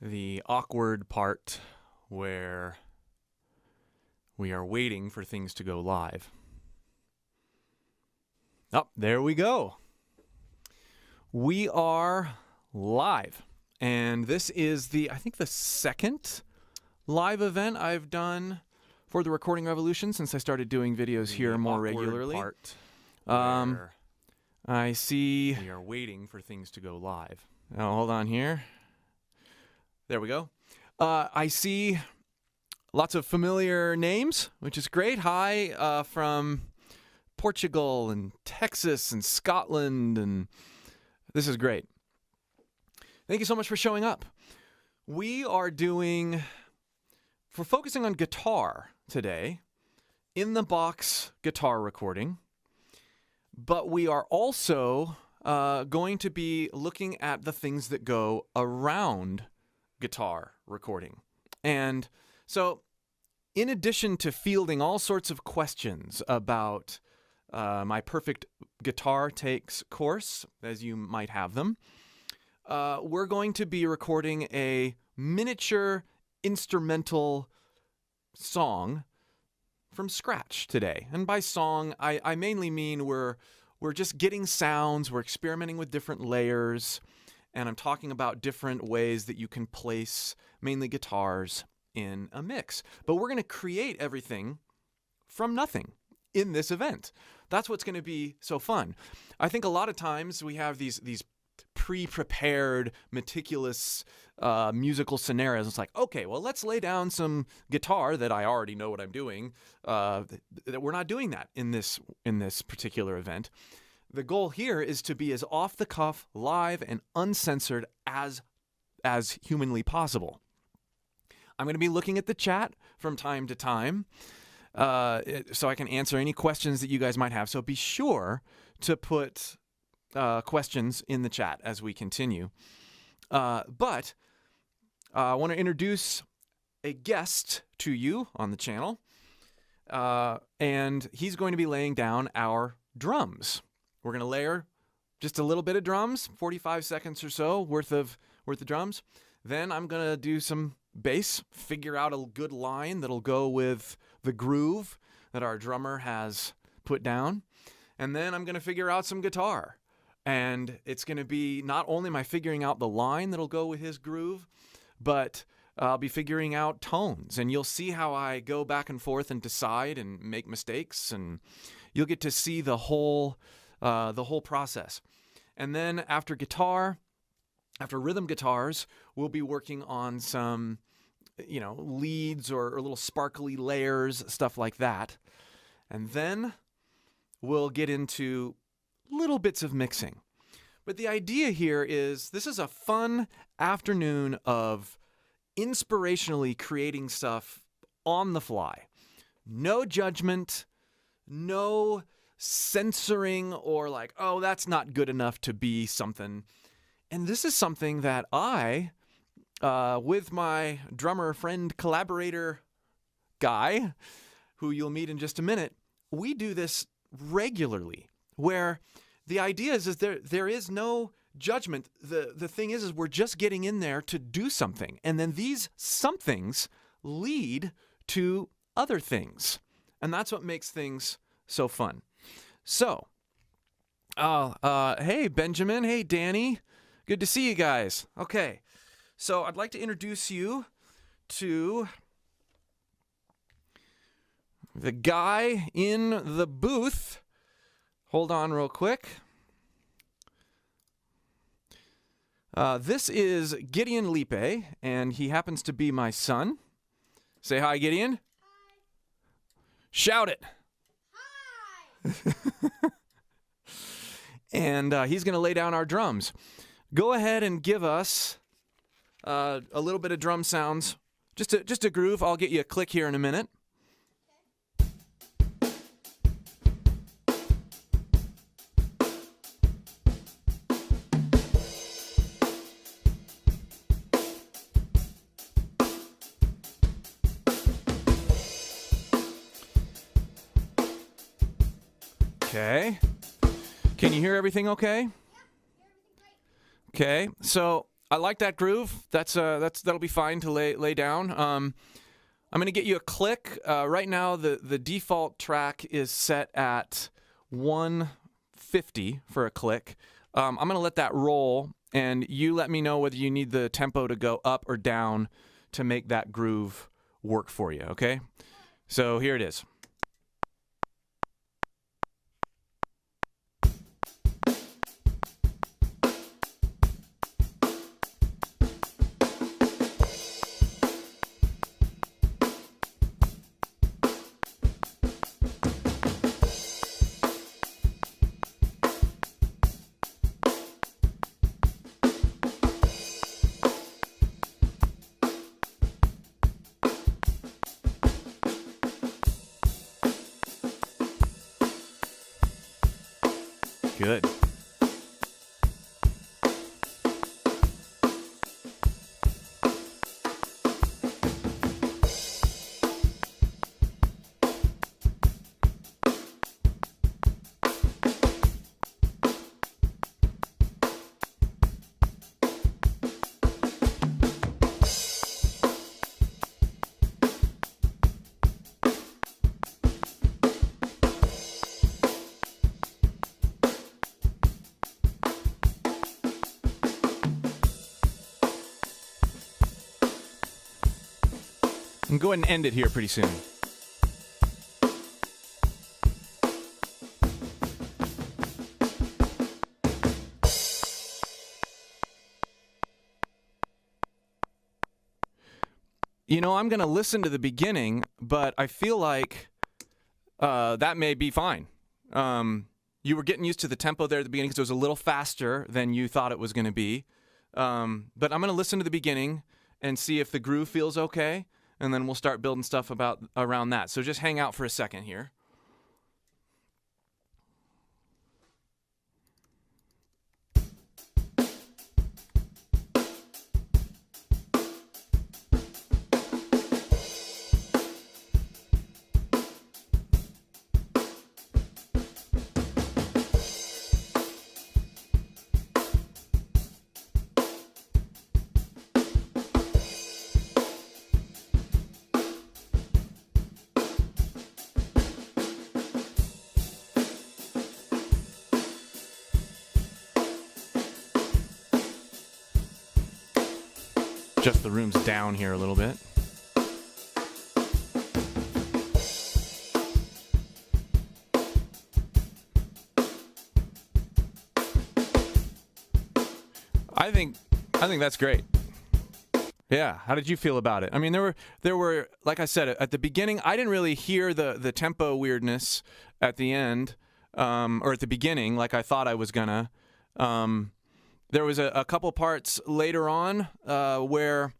the awkward part where we are waiting for things to go live. Oh, there we go. We are live. And this is I think the second live event I've done for the Recording Revolution since I started doing videos here more regularly. Part where I see we are waiting for things to go live. Oh, hold on here. There we go. I see lots of familiar names, which is great. Hi from Portugal and Texas and Scotland, and this is great. Thank you so much for showing up. We're focusing on guitar today, in the box guitar recording, but we are also going to be looking at the things that go around guitar recording. And so in addition to fielding all sorts of questions about my Perfect Guitar Takes course, as you might have them, we're going to be recording a miniature instrumental song from scratch today. And by song, I mainly mean we're just getting sounds, we're experimenting with different layers, and I'm talking about different ways that you can place mainly guitars in a mix. But we're going to create everything from nothing in this event. That's what's going to be so fun. I think a lot of times we have these pre-prepared, meticulous musical scenarios. It's like, okay, well, let's lay down some guitar that I already know what I'm doing. That we're not doing that in this particular event. The goal here is to be as off-the-cuff, live, and uncensored as humanly possible. I'm going to be looking at the chat from time to time so I can answer any questions that you guys might have. So be sure to put questions in the chat as we continue. But I want to introduce a guest to you on the channel, and he's going to be laying down our drums. We're going to layer just a little bit of drums, 45 seconds or so worth of drums. Then I'm going to do some bass, figure out a good line that'll go with the groove that our drummer has put down. And then I'm going to figure out some guitar. And it's going to be not only my figuring out the line that'll go with his groove, but I'll be figuring out tones. And you'll see how I go back and forth and decide and make mistakes. And you'll get to see the whole process. And then after rhythm guitars, we'll be working on some, leads or little sparkly layers, stuff like that. And then we'll get into little bits of mixing. But the idea here is this is a fun afternoon of inspirationally creating stuff on the fly. No judgment, no censoring or like, oh, that's not good enough to be something. And this is something that I, with my drummer friend, collaborator guy, who you'll meet in just a minute, we do this regularly, where the idea is there is no judgment. The thing is we're just getting in there to do something. And then these somethings lead to other things. And that's what makes things so fun. So, hey, Benjamin. Hey, Danny. Good to see you guys. Okay. So I'd like to introduce you to the guy in the booth. Hold on real quick. This is Gideon Lipe, and he happens to be my son. Say hi, Gideon. Hi. Shout it. Hi. And he's going to lay down our drums. Go ahead and give us a little bit of drum sounds. Just a groove. I'll get you a click here in a minute. Okay. Can you hear everything okay? Okay. So I like that groove. That'll be fine to lay down. I'm going to get you a click. Right now, the default track is set at 150 for a click. I'm going to let that roll, and you let me know whether you need the tempo to go up or down to make that groove work for you, okay? So here it is. Good. And go ahead and end it here pretty soon. You know, I'm going to listen to the beginning, but I feel like that may be fine. You were getting used to the tempo there at the beginning because it was a little faster than you thought it was going to be. But I'm going to listen to the beginning and see if the groove feels okay. And then we'll start building stuff around that. So just hang out for a second here. Adjust the rooms down here a little bit. I think that's great. Yeah, how did you feel about it? I mean, there were like I said at the beginning, I didn't really hear the tempo weirdness at the end or at the beginning like I thought I was gonna. There was a couple parts later on where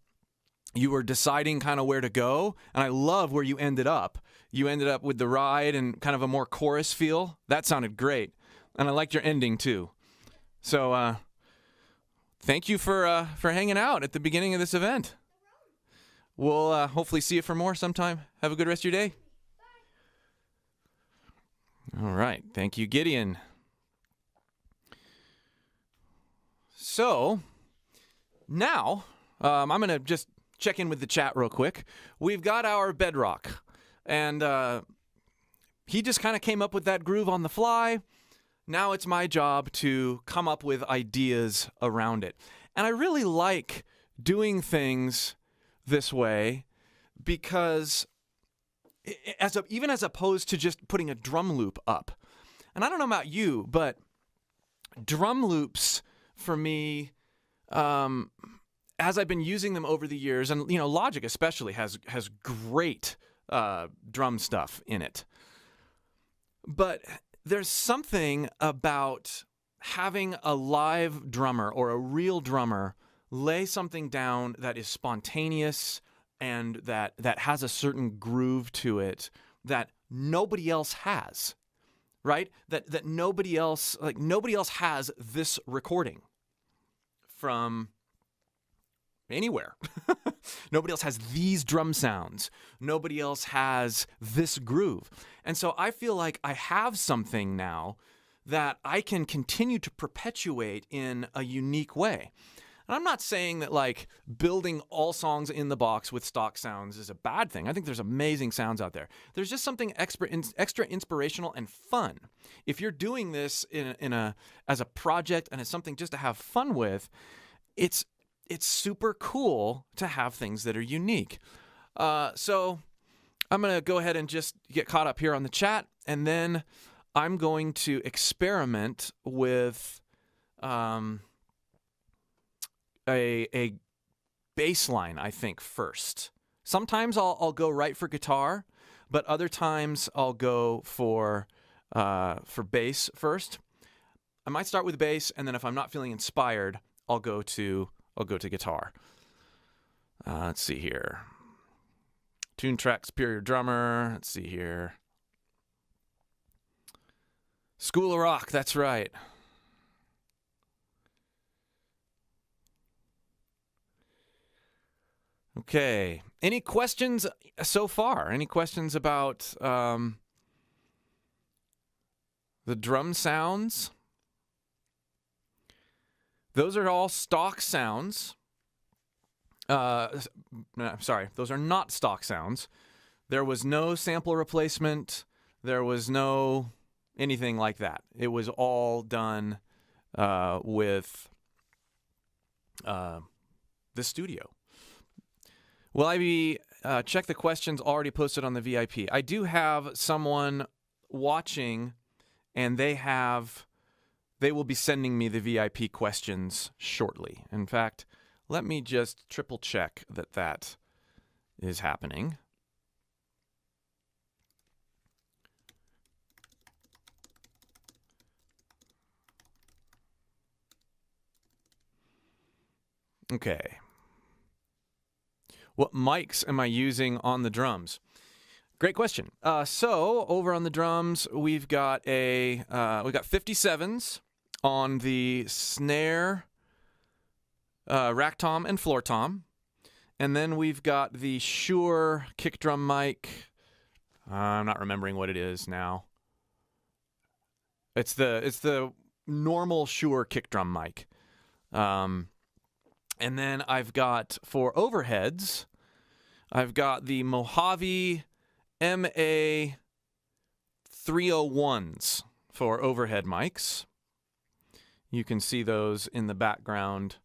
you were deciding kind of where to go, and I love where you ended up. You ended up with the ride and kind of a more chorus feel. That sounded great, and I liked your ending too. So thank you for hanging out at the beginning of this event. We'll hopefully see you for more sometime. Have a good rest of your day. All right. Thank you, Gideon. So now I'm going to just check in with the chat real quick. We've got our bedrock, and he just kind of came up with that groove on the fly. Now it's my job to come up with ideas around it. And I really like doing things this way because even as opposed to just putting a drum loop up. And I don't know about you, but drum loops for me, as I've been using them over the years, and Logic especially has great drum stuff in it. But there's something about having a live drummer or a real drummer lay something down that is spontaneous and that has a certain groove to it that nobody else has. Right? That nobody else has this recording from anywhere. Nobody else has these drum sounds. Nobody else has this groove. And so I feel like I have something now that I can continue to perpetuate in a unique way. And I'm not saying that like building all songs in the box with stock sounds is a bad thing. I think there's amazing sounds out there. There's just something extra inspirational and fun. If you're doing this as a project and as something just to have fun with, it's super cool to have things that are unique. So I'm going to go ahead and just get caught up here on the chat, and then I'm going to experiment with a bass line, I think, first. Sometimes I'll go right for guitar, but other times I'll go for bass first. I might start with bass, and then if I'm not feeling inspired, I'll go to guitar. Let's see here. Tune Track Superior Drummer. Let's see here. School of Rock, that's right. Okay. Any questions so far? Any questions about the drum sounds? Those are all stock sounds. Sorry, those are not stock sounds. There was no sample replacement. There was no anything like that. It was all done with the studio. Will I be check the questions already posted on the VIP? I do have someone watching, and they will be sending me the VIP questions shortly. In fact, let me just triple check that is happening. Okay. What mics am I using on the drums? Great question. So over on the drums, we've got 57s on the snare, rack tom, and floor tom, and then we've got the Shure kick drum mic. I'm not remembering what it is now. It's the normal Shure kick drum mic. And then I've got, for overheads, I've got the Mojave MA 301s for overhead mics. You can see those in the background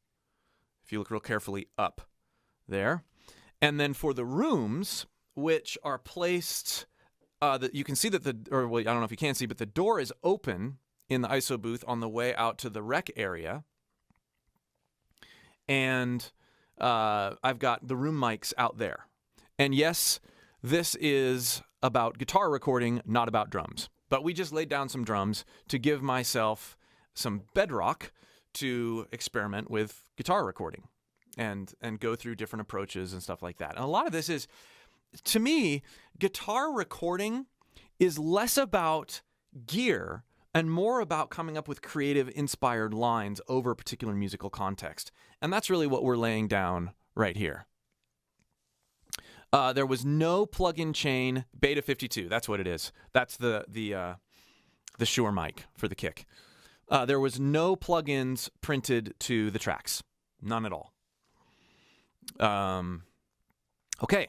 if you look real carefully up there. And then for the rooms, which are placed, you can see that I don't know if you can see, but the door is open in the ISO booth on the way out to the rec area. And I've got the room mics out there. And yes, this is about guitar recording, not about drums. But we just laid down some drums to give myself some bedrock to experiment with guitar recording and go through different approaches and stuff like that. And a lot of this is, to me, guitar recording is less about gear and more about coming up with creative, inspired lines over a particular musical context. And that's really what we're laying down right here. There was no plug-in chain, Beta 52. That's what it is. That's the Shure mic for the kick. There was no plugins printed to the tracks. None at all. Okay.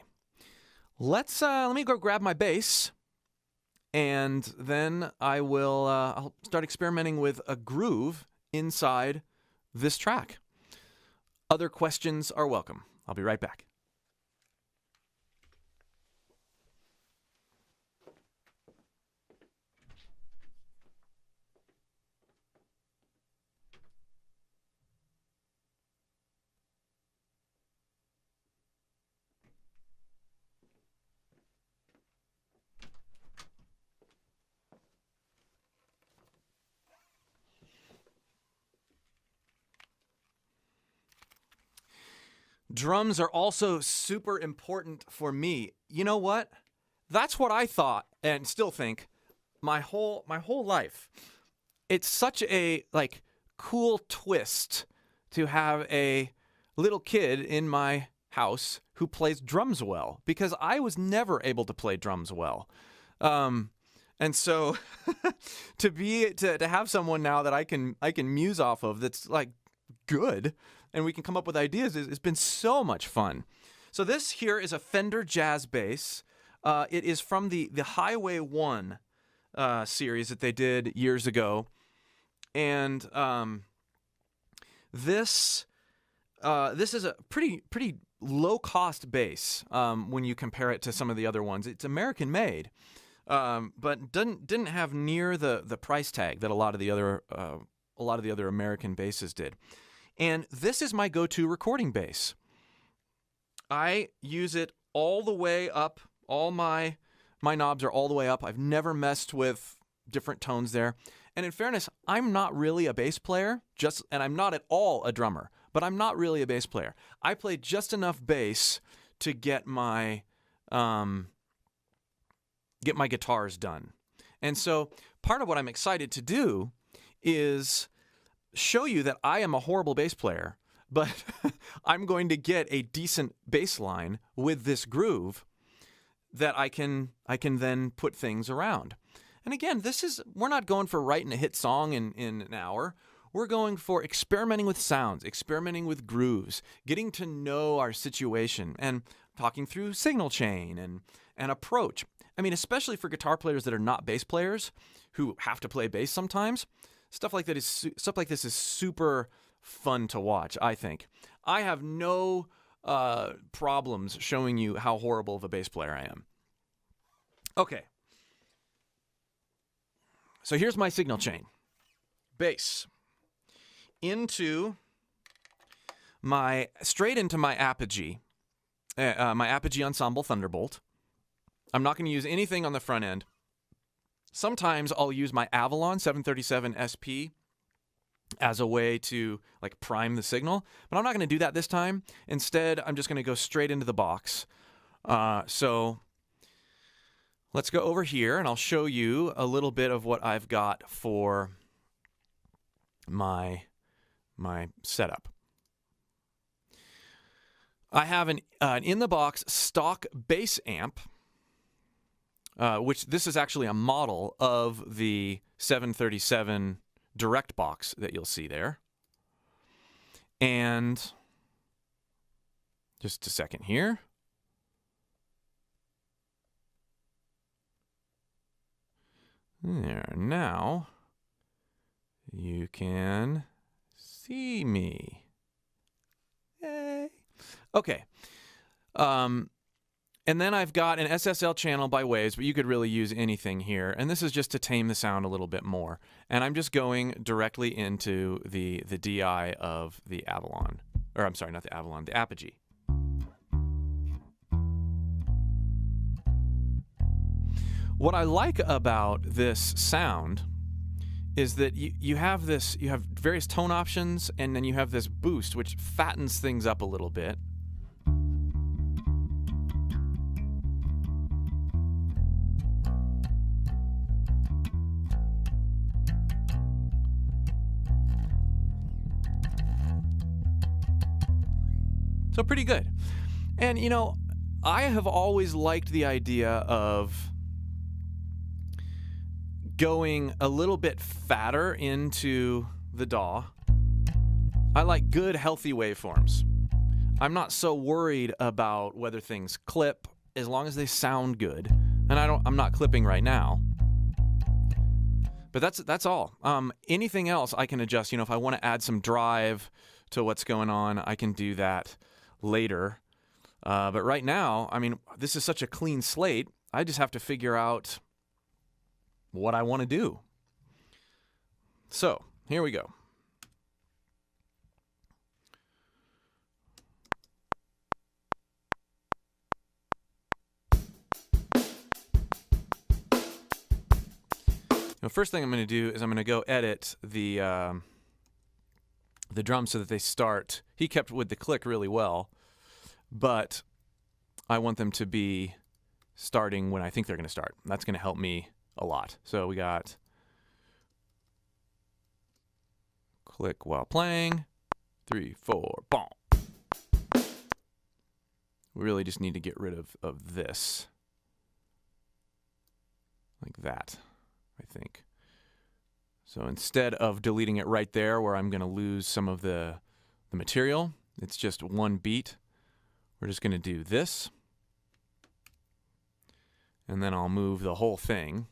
Let me go grab my bass. And then I'll start experimenting with a groove inside this track. Other questions are welcome. I'll be right back. Drums are also super important for me. You know what? That's what I thought and still think my whole life. It's such a cool twist to have a little kid in my house who plays drums well, because I was never able to play drums well. And so to have someone now that I can muse off of that's like good and we can come up with ideas. It's been so much fun. So this here is a Fender Jazz Bass. It is from the Highway 1 series that they did years ago. And this is a pretty low-cost bass when you compare it to some of the other ones. It's American-made, but didn't have near the price tag that a lot of the other American basses did. And this is my go-to recording bass. I use it all the way up. All my knobs are all the way up. I've never messed with different tones there. And in fairness, I'm not really a bass player, and I'm not at all a drummer, but I'm not really a bass player. I play just enough bass to get my guitars done. And so part of what I'm excited to do is show you that I am a horrible bass player, but I'm going to get a decent bass line with this groove that I can then put things around. And again, we're not going for writing a hit song in an hour. We're going for experimenting with sounds, experimenting with grooves, getting to know our situation, and talking through signal chain and approach. I mean, especially for guitar players that are not bass players who have to play bass sometimes, stuff like this is super fun to watch, I think. I have no problems showing you how horrible of a bass player I am. Okay. So here's my signal chain. Bass. Straight into my Apogee. My Apogee Ensemble Thunderbolt. I'm not going to use anything on the front end. Sometimes I'll use my Avalon 737 SP as a way to like prime the signal, but I'm not going to do that this time. Instead, I'm just going to go straight into the box. So let's go over here and I'll show you a little bit of what I've got for my setup. I have an in-the-box stock bass amp, which this is actually a model of the 737 direct box that you'll see there. And just a second here. There, now you can see me. Yay. Okay. And then I've got an SSL channel by Waves, but you could really use anything here. And this is just to tame the sound a little bit more. And I'm just going directly into the DI of the Avalon. Or I'm sorry, not the Avalon, the Apogee. What I like about this sound is that you have various tone options, and then you have this boost, which fattens things up a little bit. So pretty good. And, you know, I have always liked the idea of going a little bit fatter into the DAW. I like good, healthy waveforms. I'm not so worried about whether things clip as long as they sound good. And I'm not clipping right now. But that's all. Anything else I can adjust. You know, if I want to add some drive to what's going on, I can do that later. But right now, I mean, this is such a clean slate. I just have to figure out what I want to do. So, here we go. The first thing I'm going to do is I'm going to go edit the drums so that they start. He kept with the click really well, but I want them to be starting when I think they're going to start. That's going to help me a lot. So we got click while playing, 3, 4, boom. We really just need to get rid of this, like that, I think. So instead of deleting it right there where I'm going to lose some of the the material. It's just one beat. We're just going to do this. And then I'll move the whole thing.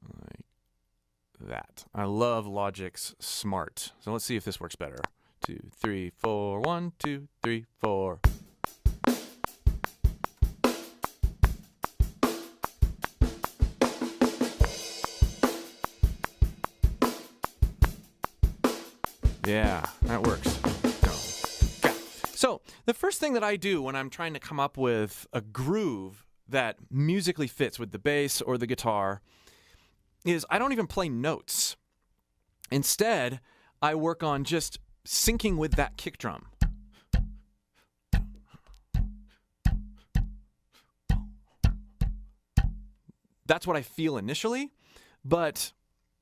Like that. I love Logic's Smart. So let's see if this works better. 2, 3, 4. 1, 2, 3, 4. Yeah, that works. So the first thing that I do when I'm trying to come up with a groove that musically fits with the bass or the guitar is I don't even play notes. Instead, I work on just syncing with that kick drum. That's what I feel initially, but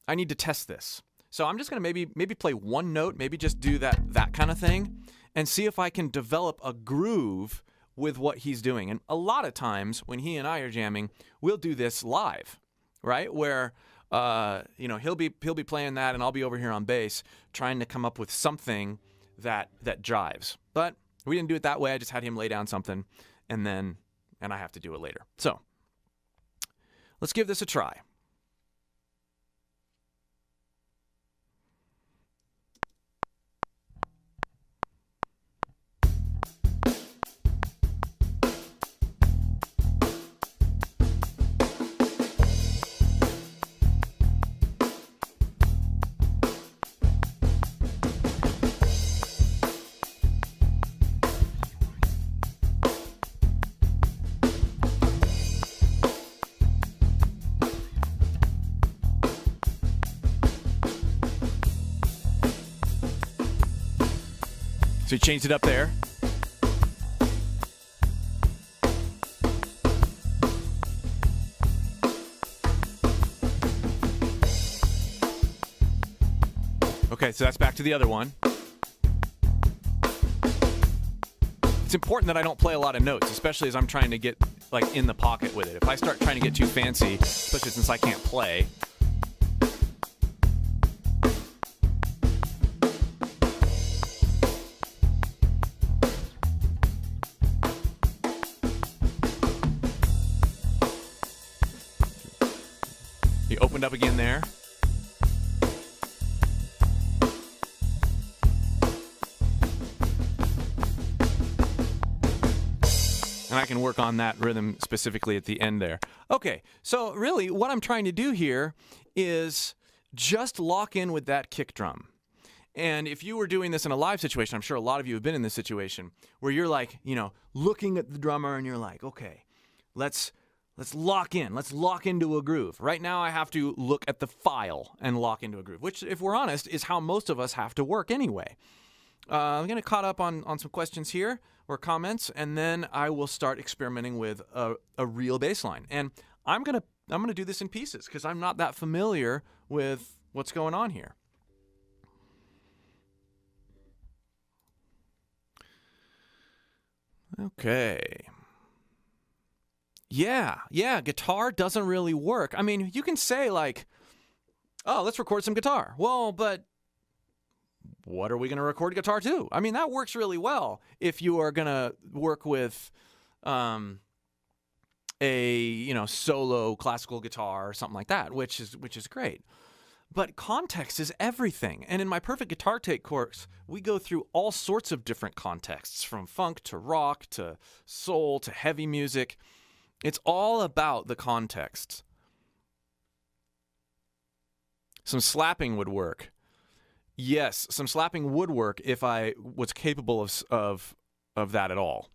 I need to test this. So I'm just going to maybe play one note, maybe just do that kind of thing, and see if I can develop a groove with what he's doing. And a lot of times when he and I are jamming, we'll do this live, right? Where he'll be playing that, and I'll be over here on bass trying to come up with something that jives. But we didn't do it that way. I just had him lay down something, and I have to do it later. So let's give this a try. So he changed it up there. Okay, so that's back to the other one. It's important that I don't play a lot of notes, especially as I'm trying to get like in the pocket with it. If I start trying to get too fancy, especially since I can't play, he opened up again there. And I can work on that rhythm specifically at the end there. Okay, so really what I'm trying to do here is just lock in with that kick drum. And if you were doing this in a live situation, I'm sure a lot of you have been in this situation where you're like, looking at the drummer and you're like, okay, let's lock in. Let's lock into a groove. Right now I have to look at the file and lock into a groove, which, if we're honest, is how most of us have to work anyway. I'm going to caught up on some questions here or comments, and then I will start experimenting with a real bass line. And I'm going to do this in pieces because I'm not that familiar with what's going on here. Okay. Yeah, guitar doesn't really work. I mean, you can say like, oh, let's record some guitar. Well, but what are we going to record guitar to? I mean, that works really well if you are going to work with a solo classical guitar or something like that, which is great. But context is everything. And in my Perfect Guitar Take course, we go through all sorts of different contexts, from funk to rock to soul to heavy music. It's all about the context. Some slapping would work. Yes, some slapping would work if I was capable of that at all.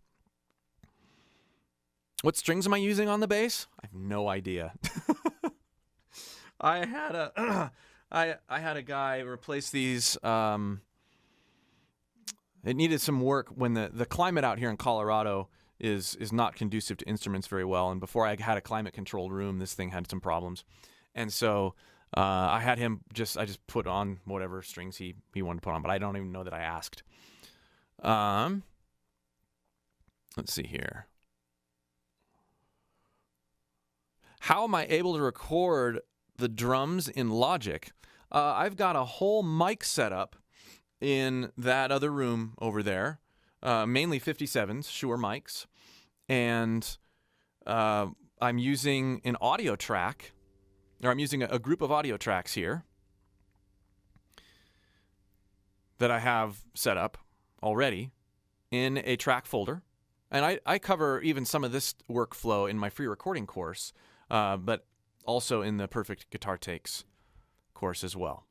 What strings am I using on the bass? I have no idea. I had a guy replace these. It needed some work when the climate out here in Colorado is not conducive to instruments very well. And before I had a climate controlled room, this thing had some problems. And so I had him I just put on whatever strings he wanted to put on, but I don't even know that I asked. Let's see here. How am I able to record the drums in Logic? I've got a whole mic setup in that other room over there, mainly 57s, Shure mics, and I'm using an audio track, or I'm using a group of audio tracks here that I have set up already in a track folder. And I cover even some of this workflow in my free recording course, but also in the Perfect Guitar Takes course as well.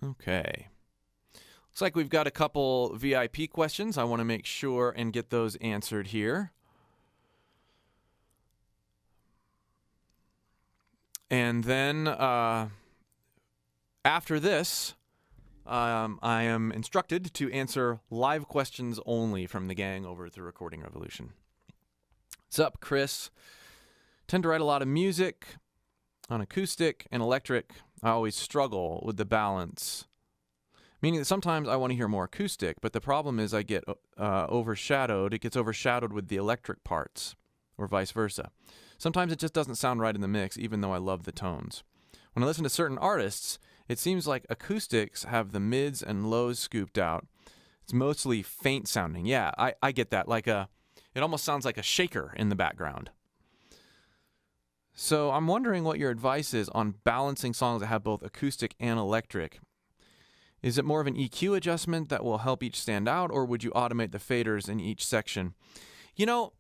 Okay. Looks like we've got a couple VIP questions. I want to make sure and get those answered here. And then after this, I am instructed to answer live questions only from the gang over at the Recording Revolution. What's up, Chris? Tend to write a lot of music on acoustic and electric. I always struggle with the balance, meaning that sometimes I want to hear more acoustic, but the problem is I get overshadowed. It gets overshadowed with the electric parts, or vice versa. Sometimes it just doesn't sound right in the mix, even though I love the tones. When I listen to certain artists, it seems like acoustics have the mids and lows scooped out. It's mostly faint sounding. Yeah, I get that. It almost sounds like a shaker in the background. So I'm wondering what your advice is on balancing songs that have both acoustic and electric. Is it more of an EQ adjustment that will help each stand out, or would you automate the faders in each section? You know,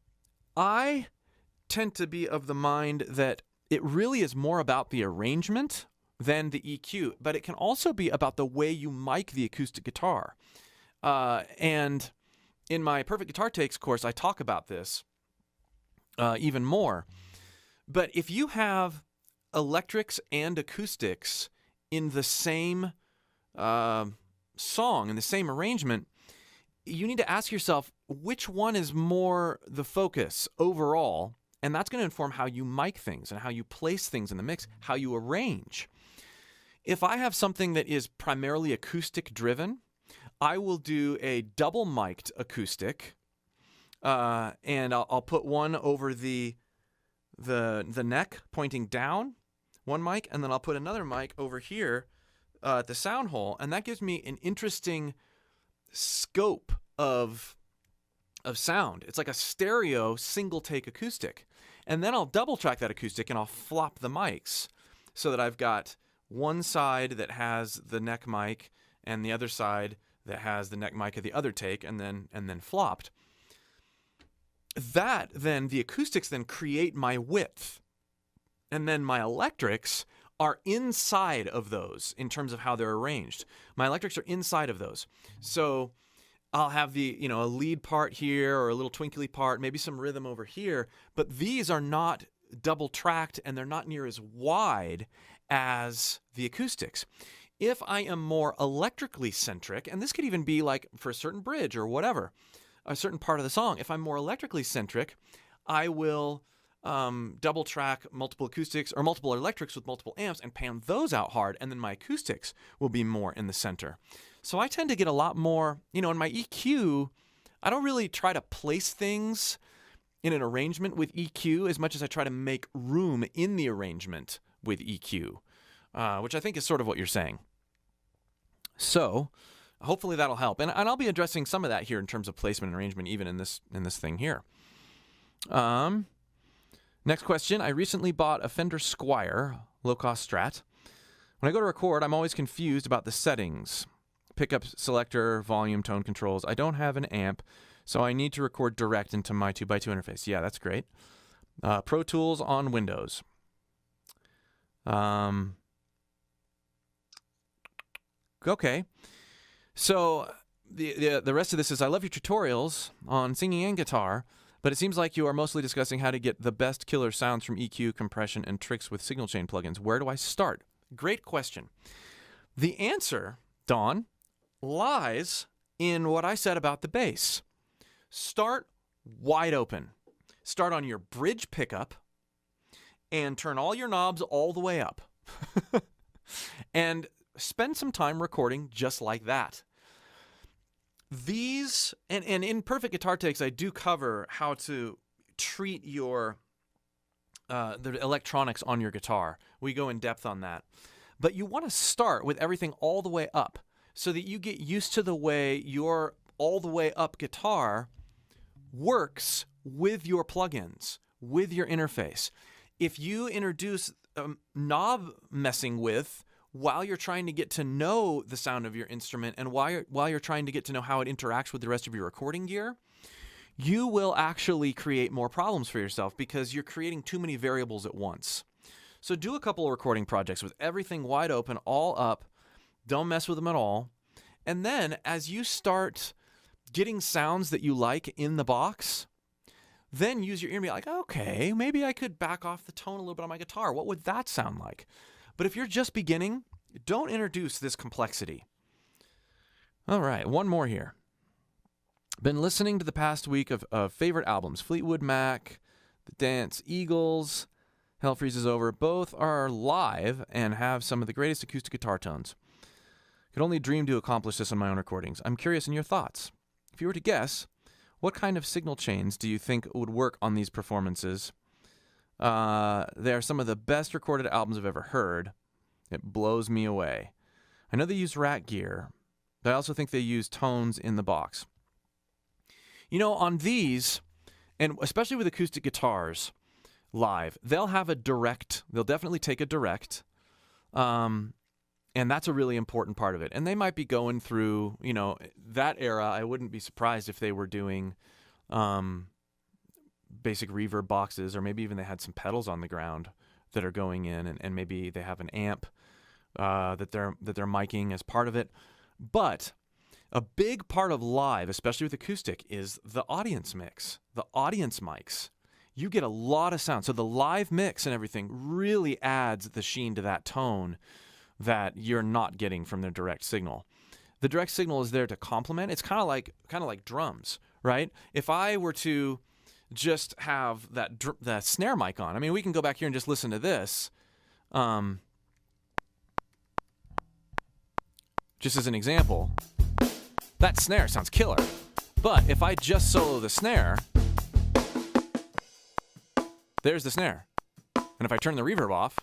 I tend to be of the mind that it really is more about the arrangement than the EQ, but it can also be about the way you mic the acoustic guitar. And in my Perfect Guitar Takes course, I talk about this even more. But if you have electrics and acoustics in the same song, in the same arrangement, you need to ask yourself which one is more the focus overall, and that's going to inform how you mic things and how you place things in the mix, how you arrange. If I have something that is primarily acoustic driven, I will do a double mic'd acoustic, and I'll put one over the neck pointing down, one mic, and then I'll put another mic over here at the sound hole, and that gives me an interesting scope of sound. It's like a stereo single take acoustic. And then I'll double track that acoustic and I'll flop the mics so that I've got one side that has the neck mic and the other side that has the neck mic of the other take, and then flopped. That then, the acoustics then create my width, and then my electrics are inside of those in terms of how they're arranged. My electrics are inside of those. So I'll have a lead part here or a little twinkly part, maybe some rhythm over here, but these are not double tracked and they're not near as wide as the acoustics. If I am more electrically centric, and this could even be like for a certain bridge or whatever, a certain part of the song, if I'm more electrically centric, I will double track multiple acoustics or multiple electrics with multiple amps and pan those out hard, and then my acoustics will be more in the center. So I tend to get a lot more, in my EQ, I don't really try to place things in an arrangement with EQ as much as I try to make room in the arrangement with EQ, which I think is sort of what you're saying. So hopefully that'll help. And I'll be addressing some of that here in terms of placement and arrangement, even in this thing here. Next question. I recently bought a Fender Squier low-cost Strat. When I go to record, I'm always confused about the settings. Pickup selector, volume, tone controls. I don't have an amp, so I need to record direct into my 2x2 interface. Yeah, that's great. Pro Tools on Windows. Okay. So the rest of this is, I love your tutorials on singing and guitar, but it seems like you are mostly discussing how to get the best killer sounds from EQ, compression, and tricks with signal chain plugins. Where do I start? Great question. The answer, Dawn, lies in what I said about the bass. Start wide open. Start on your bridge pickup and turn all your knobs all the way up. And spend some time recording just like that. These, and in Perfect Guitar Takes, I do cover how to treat your the electronics on your guitar. We go in depth on that. But you want to start with everything all the way up so that you get used to the way your all the way up guitar works with your plugins, with your interface. If you introduce knob messing with while you're trying to get to know the sound of your instrument and while you're trying to get to know how it interacts with the rest of your recording gear, you will actually create more problems for yourself because you're creating too many variables at once. So do a couple of recording projects with everything wide open, all up. Don't mess with them at all. And then as you start getting sounds that you like in the box, then use your ear and be like, okay, maybe I could back off the tone a little bit on my guitar. What would that sound like? But if you're just beginning, don't introduce this complexity. All right, one more here. Been listening to the past week of favorite albums. Fleetwood Mac, The Dance Eagles, Hell Freezes Over. Both are live and have some of the greatest acoustic guitar tones. Could only dream to accomplish this on my own recordings. I'm curious in your thoughts. If you were to guess, what kind of signal chains do you think would work on these performances? They are some of the best recorded albums I've ever heard. It blows me away. I know they use rack gear, but I also think they use tones in the box. You know, on these, and especially with acoustic guitars live, they'll have a direct, they'll definitely take a direct, and that's a really important part of it. And they might be going through, you know, that era. I wouldn't be surprised if they were doing basic reverb boxes, or maybe even they had some pedals on the ground that are going in, and maybe they have an amp that they're miking as part of it. But a big part of live, especially with acoustic, is the audience mix, the audience mics. You get a lot of sound. So the live mix and everything really adds the sheen to that tone that you're not getting from the direct signal. The direct signal is there to complement. It's kind of like drums, right? If I were to just have that snare mic on, I mean, we can go back here and just listen to this. Just as an example, that snare sounds killer. But if I just solo the snare, there's the snare. And if I turn the reverb off,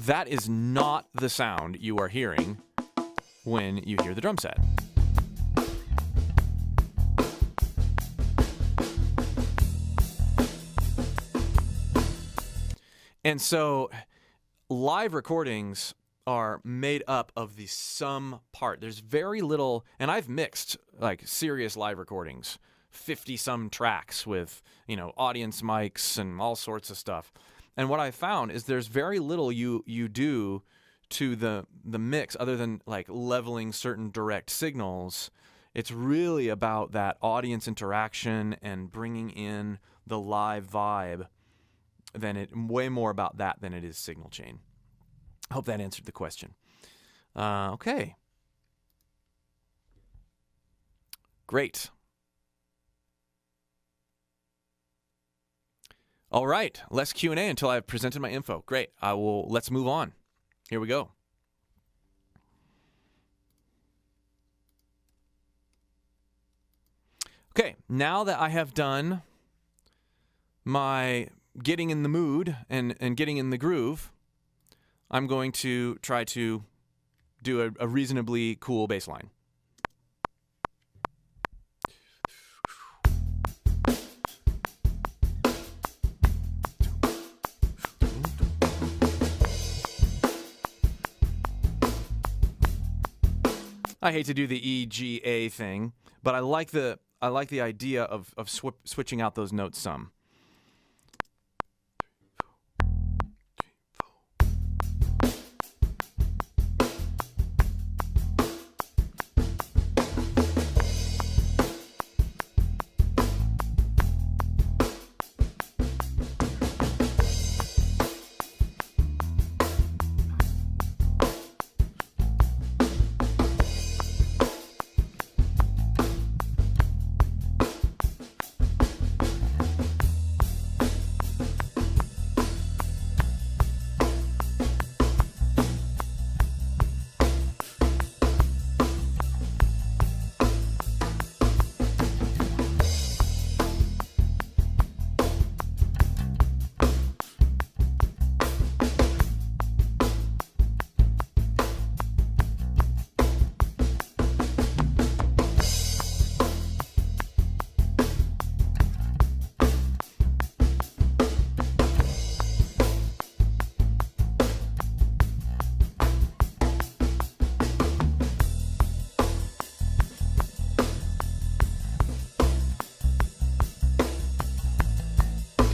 that is not the sound you are hearing when you hear the drum set. And so live recordings are made up of the sum part. There's very little, and I've mixed like serious live recordings, 50-some tracks with, you know, audience mics and all sorts of stuff. And what I found is there's very little you do to the mix other than like leveling certain direct signals. It's really about that audience interaction and bringing in the live vibe. Way more about that than it is signal chain. I hope that answered the question. Okay. Great. All right, less Q&A until I've presented my info. Great. Let's move on. Here we go. Okay, now that I have done my getting in the mood and getting in the groove, I'm going to try to do a reasonably cool bass line. I hate to do the E, G, A thing, but I like the idea of switching out those notes some.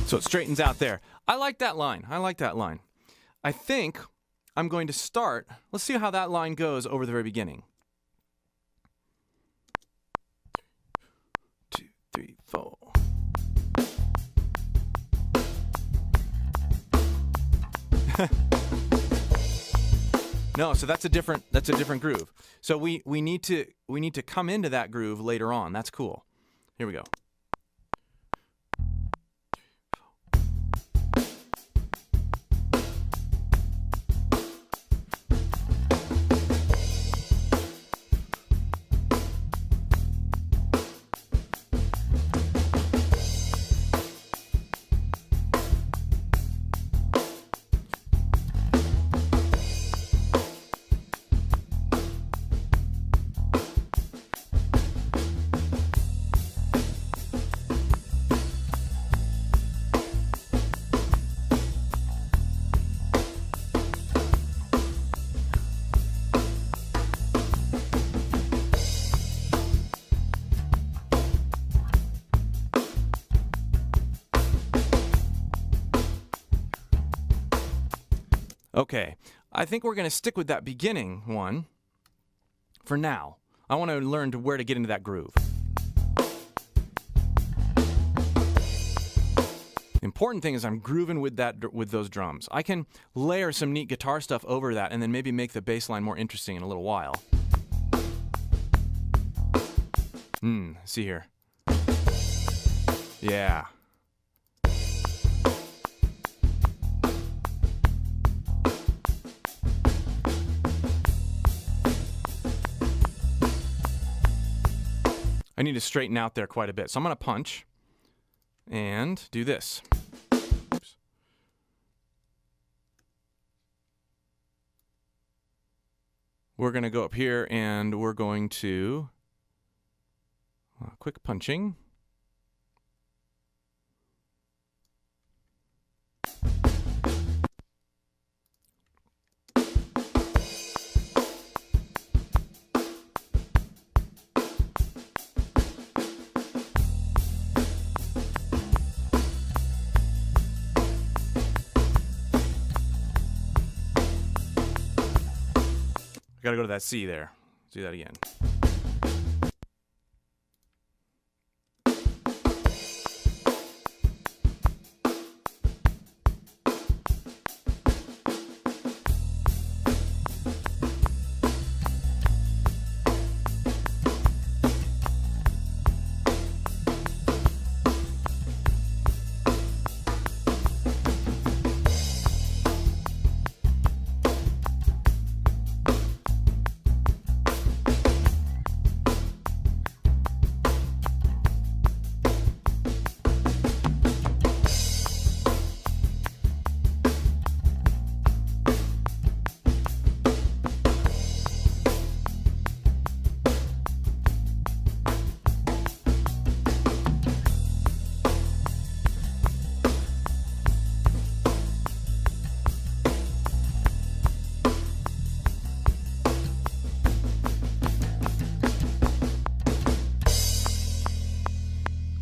So it straightens out there. I like that line. I like that line. I think I'm going to start. Let's see how that line goes over the very beginning. 2, 3, 4. No, so that's a different groove. So we need to come into that groove later on. That's cool. Here we go. Okay, I think we're going to stick with that beginning one for now. I want to learn where to get into that groove. The important thing is I'm grooving with those drums. I can layer some neat guitar stuff over that and then maybe make the bass line more interesting in a little while. See here. Yeah. I need to straighten out there quite a bit. So I'm going to punch and do this. Oops. We're going to go up here and we're going to quick punching. Got to go to that C there. Let's do that again.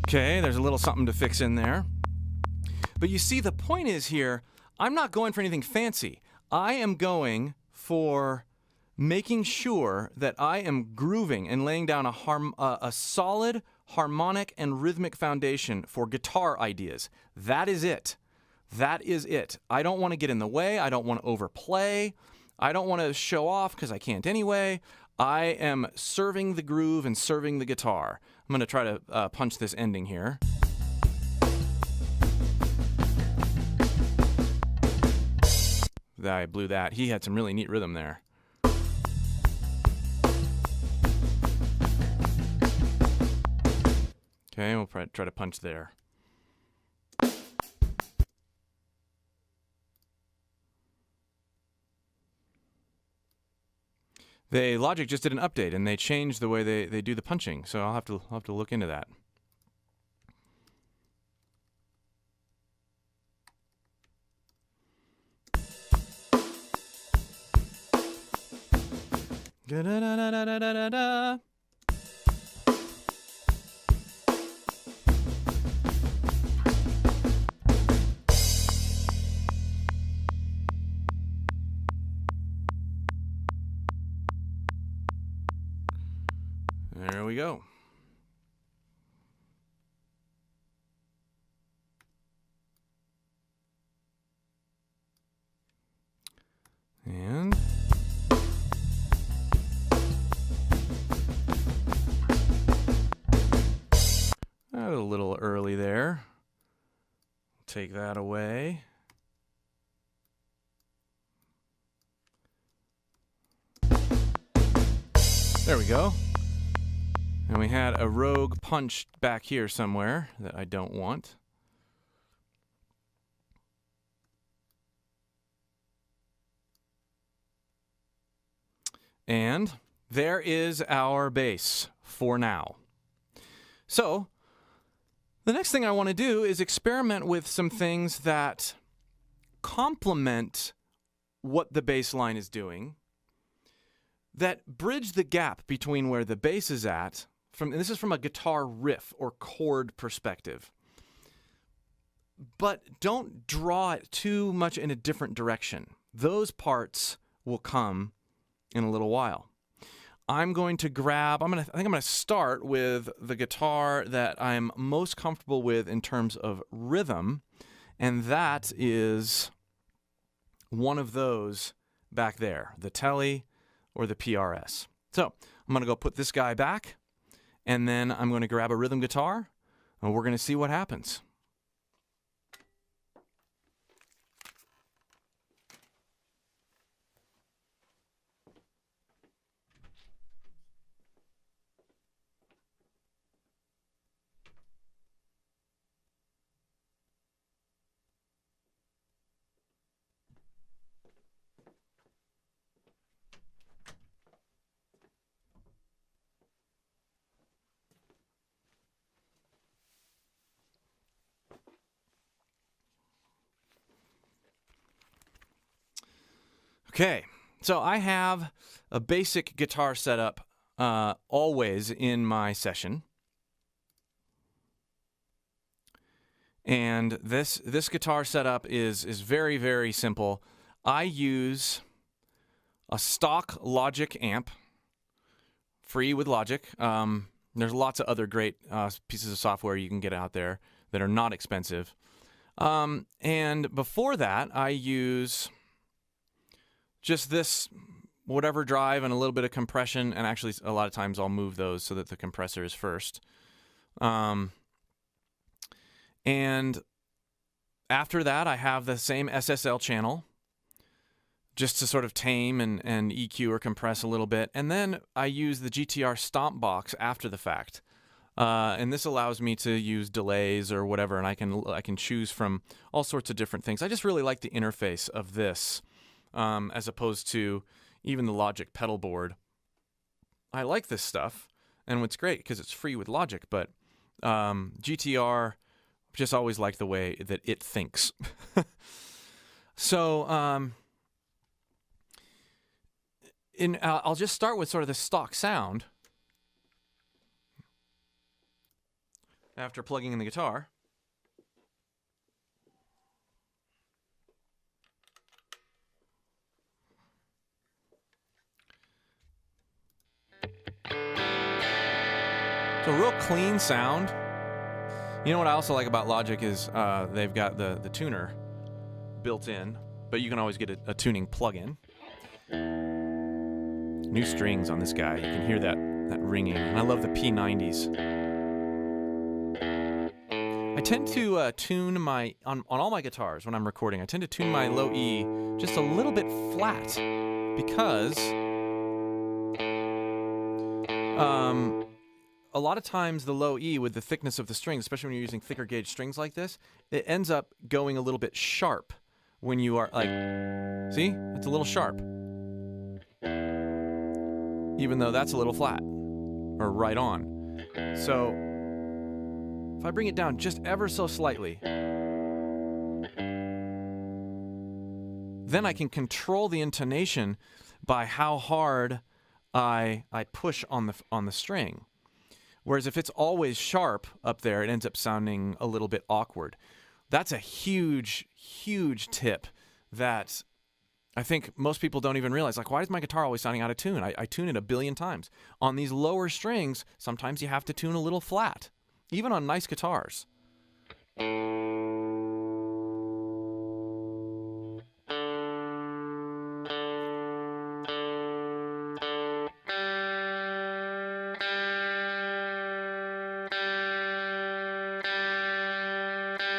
Okay, there's a little something to fix in there. But you see, the point is here, I'm not going for anything fancy. I am going for making sure that I am grooving and laying down a solid harmonic and rhythmic foundation for guitar ideas. That is it. That is it. I don't want to get in the way. I don't want to overplay. I don't want to show off because I can't anyway. I am serving the groove and serving the guitar. I'm going to try to punch this ending here. I blew that. He had some really neat rhythm there. Okay, we'll try to punch there. Logic just did an update and they changed the way they do the punching, so I'll have to look into that. Da-da-da-da-da-da-da. we go. And that a little early there. Take that away. There we go. And we had a rogue punch back here somewhere that I don't want. And there is our bass for now. So the next thing I want to do is experiment with some things that complement what the bass line is doing, that bridge the gap between where the bass is at, and this is from a guitar riff or chord perspective, but don't draw it too much in a different direction. Those parts will come in a little while. I'm going to grab, I think I'm going to start with the guitar that I'm most comfortable with in terms of rhythm, and that is one of those back there, the Tele or the PRS. So I'm going to go put this guy back, and then I'm going to grab a rhythm guitar, and we're going to see what happens. Okay, so I have a basic guitar setup always in my session. And this guitar setup is very, very simple. I use a stock Logic amp, free with Logic. There's lots of other great pieces of software you can get out there that are not expensive. And before that, I use just this whatever drive and a little bit of compression, and actually a lot of times I'll move those so that the compressor is first. And after that, I have the same SSL channel just to sort of tame and EQ or compress a little bit. And then I use the GTR stomp box after the fact. And this allows me to use delays or whatever, and I can choose from all sorts of different things. I just really like the interface of this as opposed to even the Logic pedal board. I like this stuff, and it's great because it's free with Logic, but GTR just always like the way that it thinks. So I'll just start with sort of the stock sound after plugging in the guitar. It's a real clean sound. You know what I also like about Logic is they've got the tuner built in, but you can always get a tuning plug-in. New strings on this guy. You can hear that ringing. And I love the P90s. I tend to tune my, on all my guitars when I'm recording, I tend to tune my low E just a little bit flat because a lot of times the low E with the thickness of the strings, especially when you're using thicker gauge strings like this, it ends up going a little bit sharp when you are like, see? It's a little sharp. Even though that's a little flat or right on. So if I bring it down just ever so slightly, then I can control the intonation by how hard I push on the string. Whereas if it's always sharp up there, it ends up sounding a little bit awkward. That's a huge, huge tip that I think most people don't even realize, like, why is my guitar always sounding out of tune? I tune it a billion times. On these lower strings, sometimes you have to tune a little flat, even on nice guitars.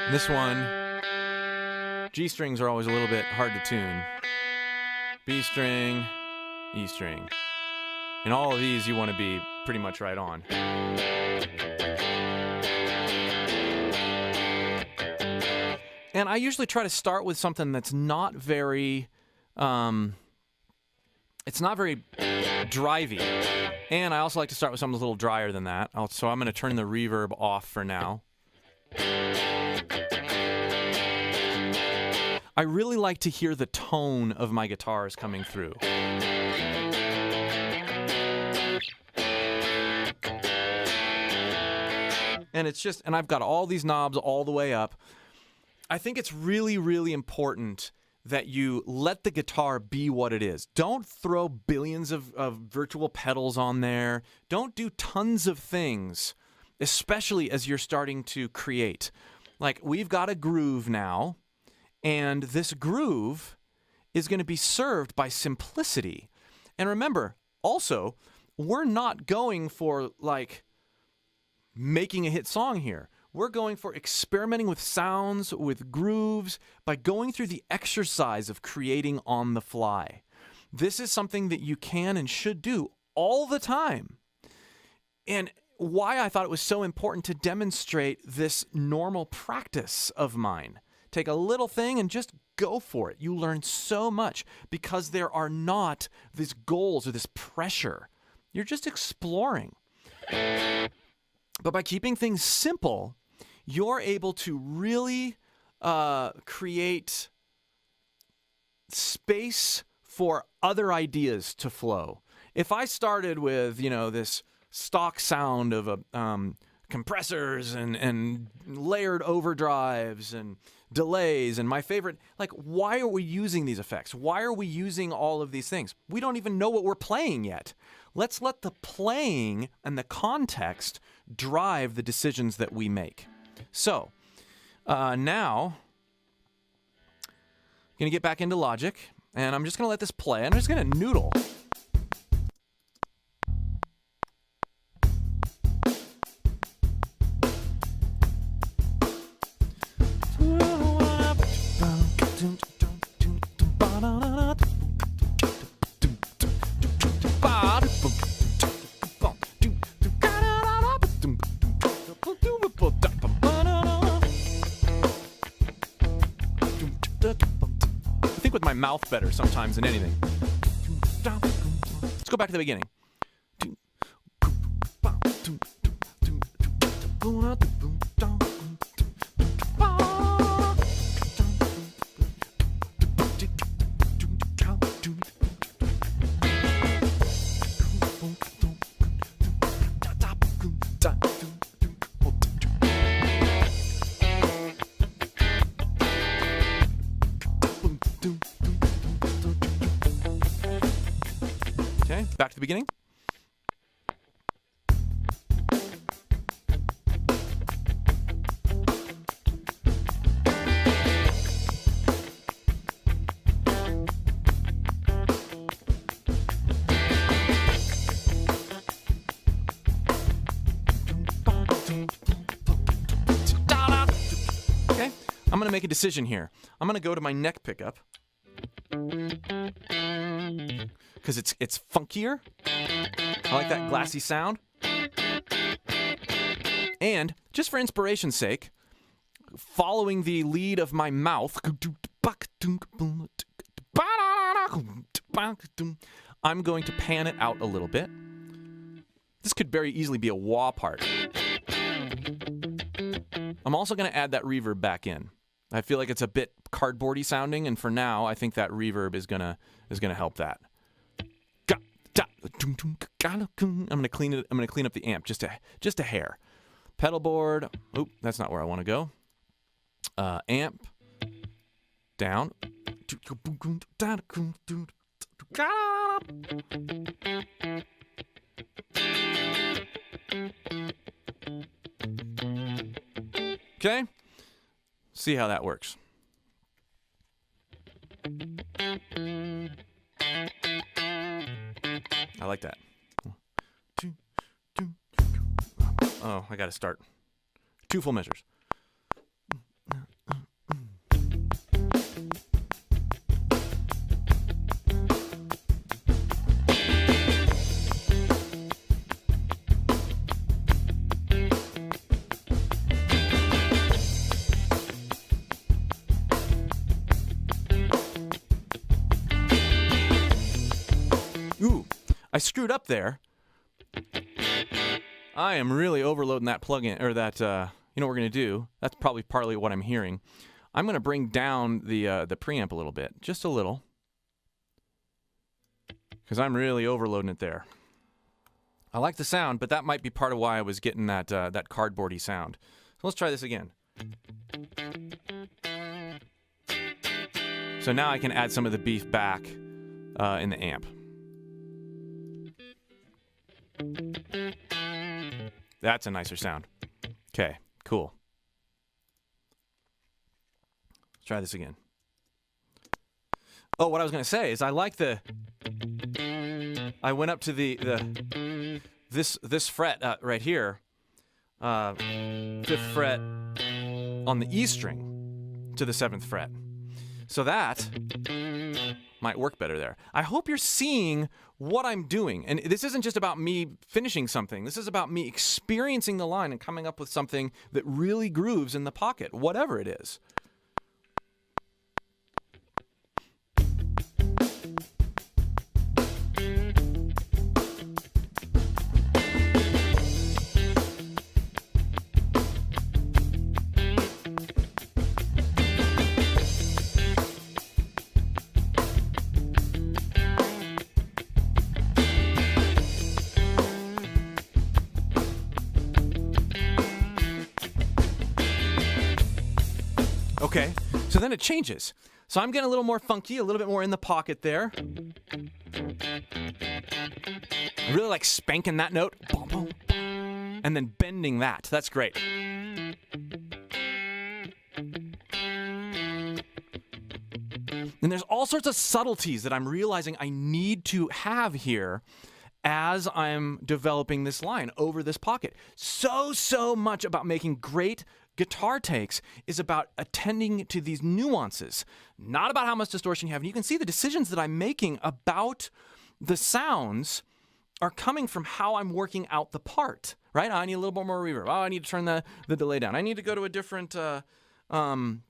This one, G strings are always a little bit hard to tune. B string, E string. In all of these, you want to be pretty much right on. And I usually try to start with something that's not very, it's not very drivey. And I also like to start with something a little drier than that. So I'm going to turn the reverb off for now. I really like to hear the tone of my guitars coming through. And it's just, and I've got all these knobs all the way up. I think it's really, really important that you let the guitar be what it is. Don't throw billions of virtual pedals on there. Don't do tons of things, especially as you're starting to create. Like, we've got a groove now. And this groove is going to be served by simplicity. And remember, also, we're not going for, like, making a hit song here. We're going for experimenting with sounds, with grooves, by going through the exercise of creating on the fly. This is something that you can and should do all the time. And why I thought it was so important to demonstrate this normal practice of mine. Take a little thing and just go for it. You learn so much because there are not these goals or this pressure. You're just exploring. But by keeping things simple, you're able to really create space for other ideas to flow. If I started with, this stock sound of compressors and layered overdrives and delays and my favorite, like, why are we using these effects? Why are we using all of these things? We don't even know what we're playing yet. Let's let the playing and the context drive the decisions that we make. So now I'm going to get back into Logic, and I'm just going to let this play. I'm just going to noodle. I think with my mouth better sometimes than anything. Let's go back to the beginning. Okay, back to the beginning. Okay, I'm gonna make a decision here. I'm gonna go to my neck pickup because it's funkier. I like that glassy sound. And just for inspiration's sake, following the lead of my mouth, I'm going to pan it out a little bit. This could very easily be a wah part. I'm also going to add that reverb back in. I feel like it's a bit cardboardy sounding, and for now, I think that reverb is gonna help that. I'm gonna clean it. I'm gonna clean up the amp just a hair. Pedal board. Oop, that's not where I want to go. Amp down. Okay? See how that works. I like that. Oh, I gotta start. 2 full measures. Ooh, I screwed up there. I am really overloading that plugin, or that, you know what we're going to do? That's probably partly what I'm hearing. I'm going to bring down the preamp a little bit, just a little, because I'm really overloading it there. I like the sound, but that might be part of why I was getting that, that cardboardy sound. So let's try this again. So now I can add some of the beef back in the amp. That's a nicer sound. Okay, cool. Let's try this again. Oh, what I was going to say is I like the... I went up to this fret right here, 5th fret on the E string to the 7th fret. So that might work better there. I hope you're seeing what I'm doing. And this isn't just about me finishing something. This is about me experiencing the line and coming up with something that really grooves in the pocket, whatever it is. Okay, so then it changes. So I'm getting a little more funky, a little bit more in the pocket there. I really like spanking that note. Boom, boom, boom, and then bending that. That's great. And there's all sorts of subtleties that I'm realizing I need to have here as I'm developing this line over this pocket. So much about making great guitar takes is about attending to these nuances, not about how much distortion you have. And you can see the decisions that I'm making about the sounds are coming from how I'm working out the part, right? I need a little bit more reverb. Oh, I need to turn the delay down. I need to go to a different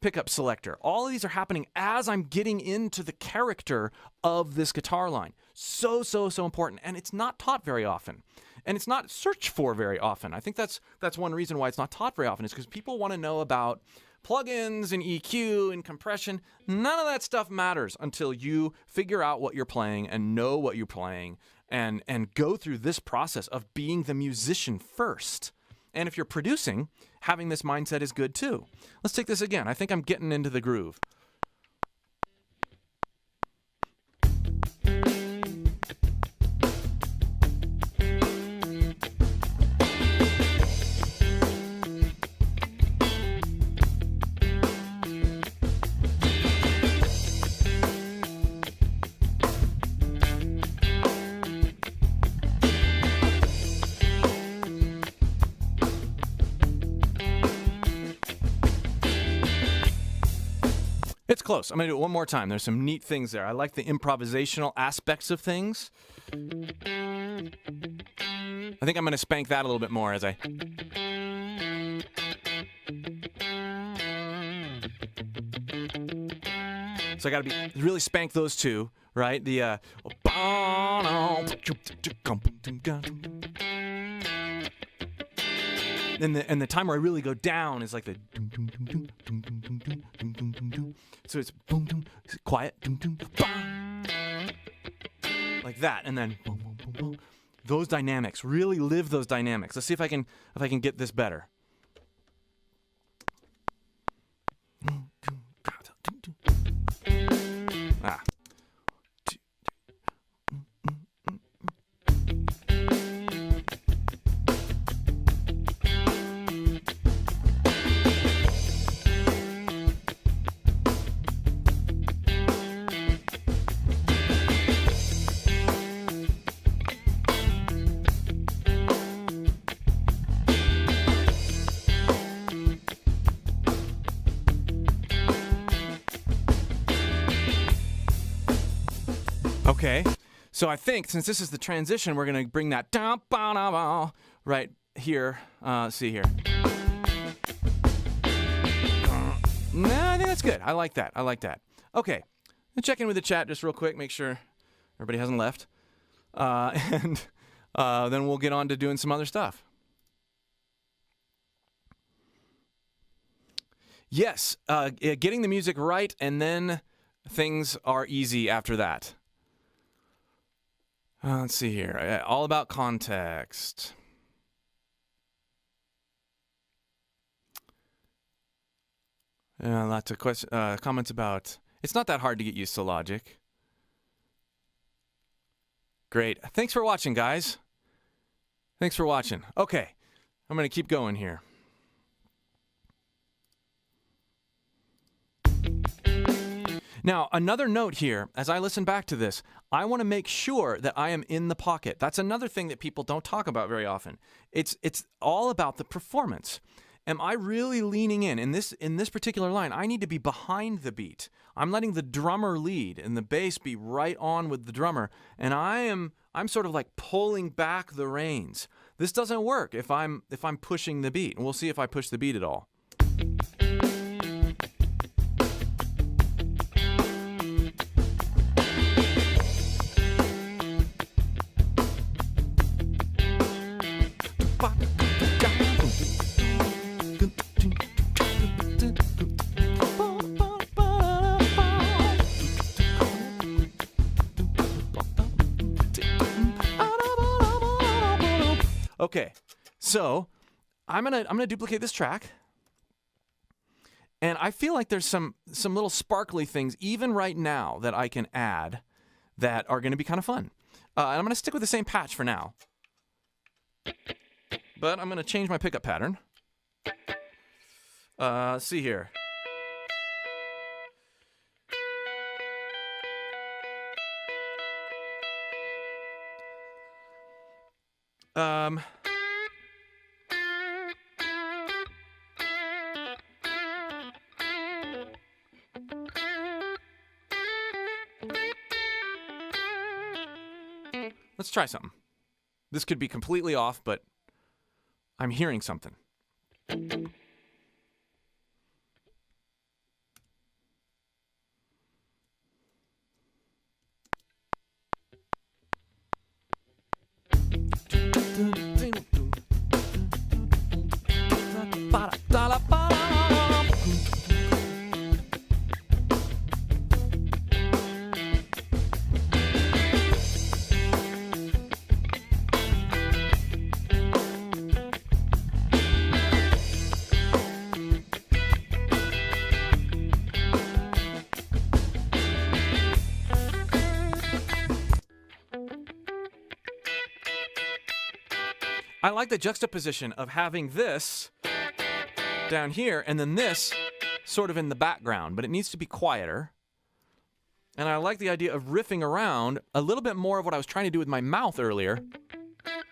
pickup selector. All of these are happening as I'm getting into the character of this guitar line. So important. And it's not taught very often. And it's not searched for very often. I think that's one reason why it's not taught very often, is because people want to know about plugins and EQ and compression. None of that stuff matters until you figure out what you're playing and know what you're playing and go through this process of being the musician first. And if you're producing, having this mindset is good too. Let's take this again. I think I'm getting into the groove. It's close. I'm going to do it one more time. There's some neat things there. I like the improvisational aspects of things. I think I'm going to spank that a little bit more as I... So I got to be really spank those two, right? The and the time where I really go down is like the so it's boom boom quiet like that, and then boom boom boom boom. Those dynamics, really live those dynamics. Let's see if I can get this better. Okay, so I think since this is the transition, we're going to bring that right here. See here. Nah, I think that's good. I like that. I like that. Okay, let's check in with the chat just real quick, make sure everybody hasn't left. And then we'll get on to doing some other stuff. Yes, getting the music right, and then things are easy after that. Let's see here. All about context. Lots of comments about it's not that hard to get used to Logic. Great. Thanks for watching, guys. Thanks for watching. Okay, I'm going to keep going here. Now, another note here, as I listen back to this, I want to make sure that I am in the pocket. That's another thing that people don't talk about very often. It's all about the performance. Am I really leaning in? In this particular line, I need to be behind the beat. I'm letting the drummer lead and the bass be right on with the drummer, and I'm sort of like pulling back the reins. This doesn't work if I'm pushing the beat, and we'll see if I push the beat at all. Okay, so I'm gonna duplicate this track, and I feel like there's some little sparkly things even right now that I can add that are gonna be kind of fun. And I'm gonna stick with the same patch for now, but I'm gonna change my pickup pattern. Let's see here. Let's try something. This could be completely off, but I'm hearing something. I like the juxtaposition of having this down here and then this sort of in the background, but it needs to be quieter. And I like the idea of riffing around a little bit more of what I was trying to do with my mouth earlier. That's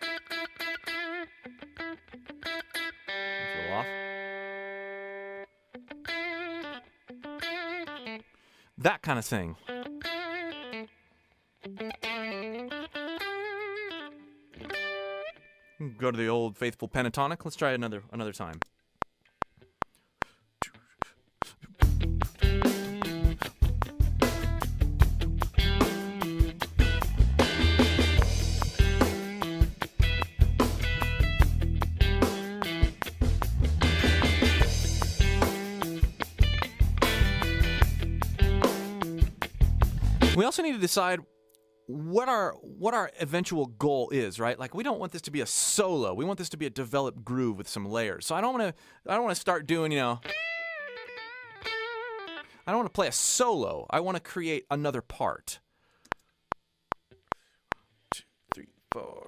a little off. That kind of thing. Go to the old faithful pentatonic. Let's try another time. We also need to decide what our eventual goal is, right? Like, we don't want this to be a solo. We want this to be a developed groove with some layers. So I don't want to start doing, I don't want to play a solo. I want to create another part. 2, 3, 4.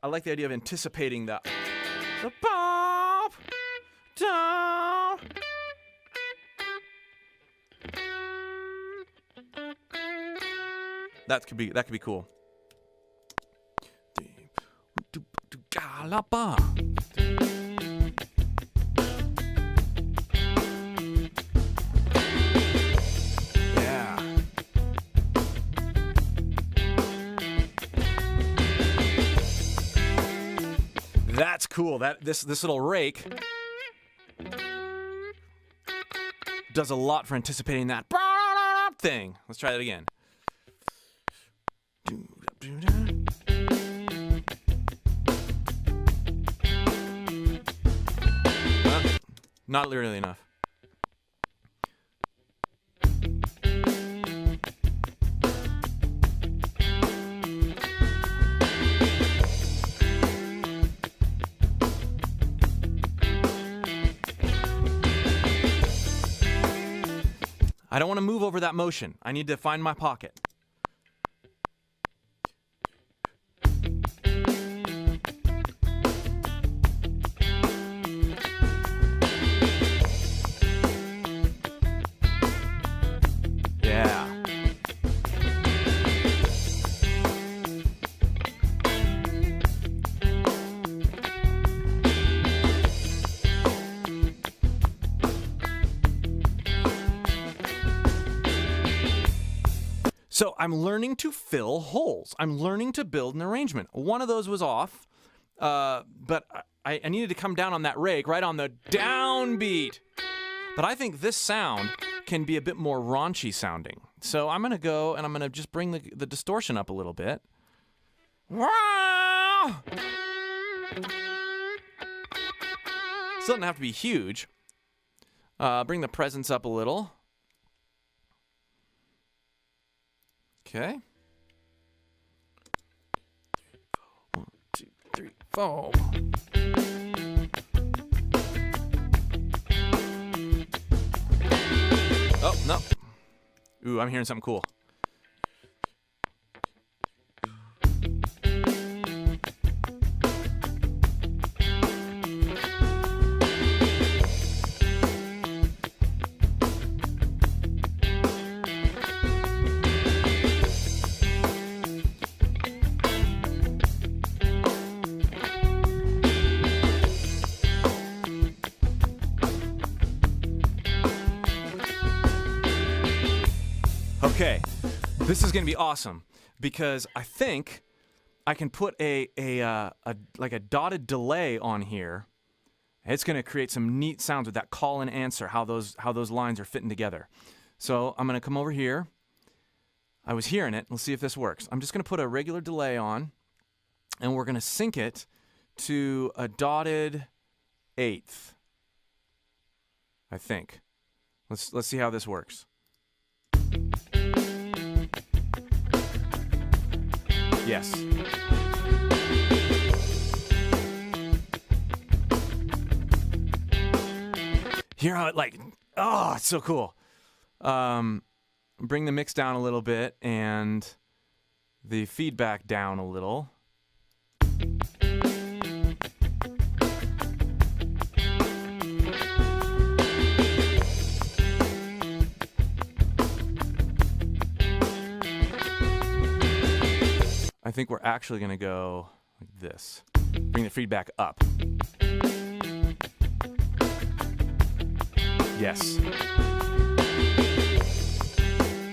I like the idea of anticipating the pop down. That could be cool. cool. This little rake does a lot for anticipating that thing. Let's try that again. Not literally enough. I don't want to move over that motion. I need to find my pocket. Yeah. So I'm learning to fill holes. I'm learning to build an arrangement. One of those was off, but I needed to come down on that rake, right on the downbeat. But I think this sound can be a bit more raunchy sounding. So I'm going to go and I'm going to just bring the distortion up a little bit. Still doesn't have to be huge. Bring the presence up a little. Okay. 1, 2, 3, 4. Oh, no. Ooh, I'm hearing something cool. Okay, this is going to be awesome because I think I can put a dotted delay on here. It's going to create some neat sounds with that call and answer, how those lines are fitting together. So I'm going to come over here. I was hearing it. Let's see if this works. I'm just going to put a regular delay on, and we're going to sync it to a dotted eighth, I think. Let's see how this works. Yes. Hear how it oh, it's so cool. Bring the mix down a little bit and the feedback down a little. I think we're actually going to go like this. Bring the feedback up. Yes.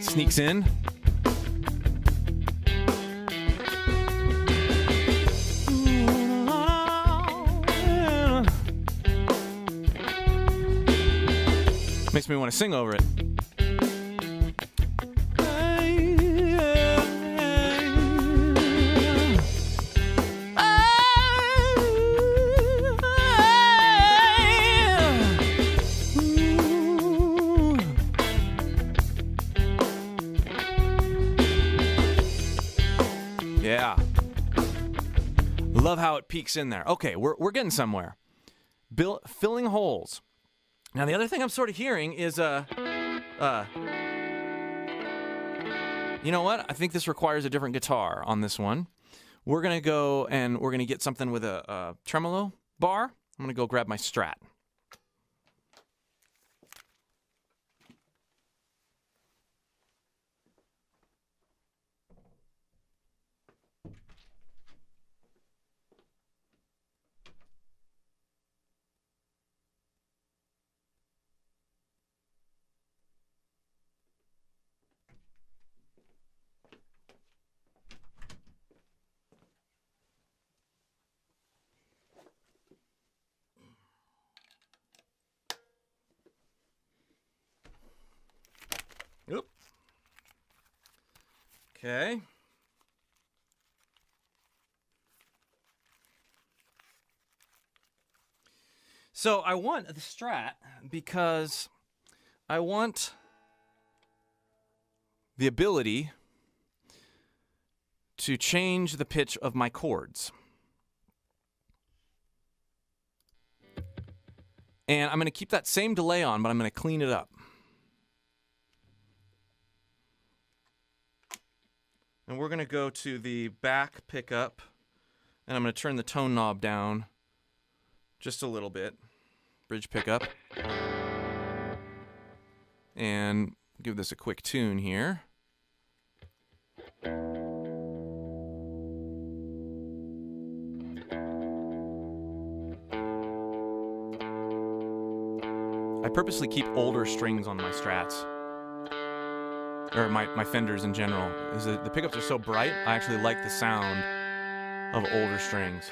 Sneaks in. Makes me want to sing over it. Yeah. Love how it peaks in there. Okay, we're getting somewhere. Filling holes. Now the other thing I'm sort of hearing is you know what? I think this requires a different guitar on this one. We're gonna go and we're gonna get something with a tremolo bar. I'm gonna go grab my Strat. Okay. So I want the Strat because I want the ability to change the pitch of my chords. And I'm going to keep that same delay on, but I'm going to clean it up. And we're going to go to the back pickup, and I'm going to turn the tone knob down just a little bit. Bridge pickup. And give this a quick tune here. I purposely keep older strings on my Strats, or my Fenders in general. The pickups are so bright, I actually like the sound of older strings.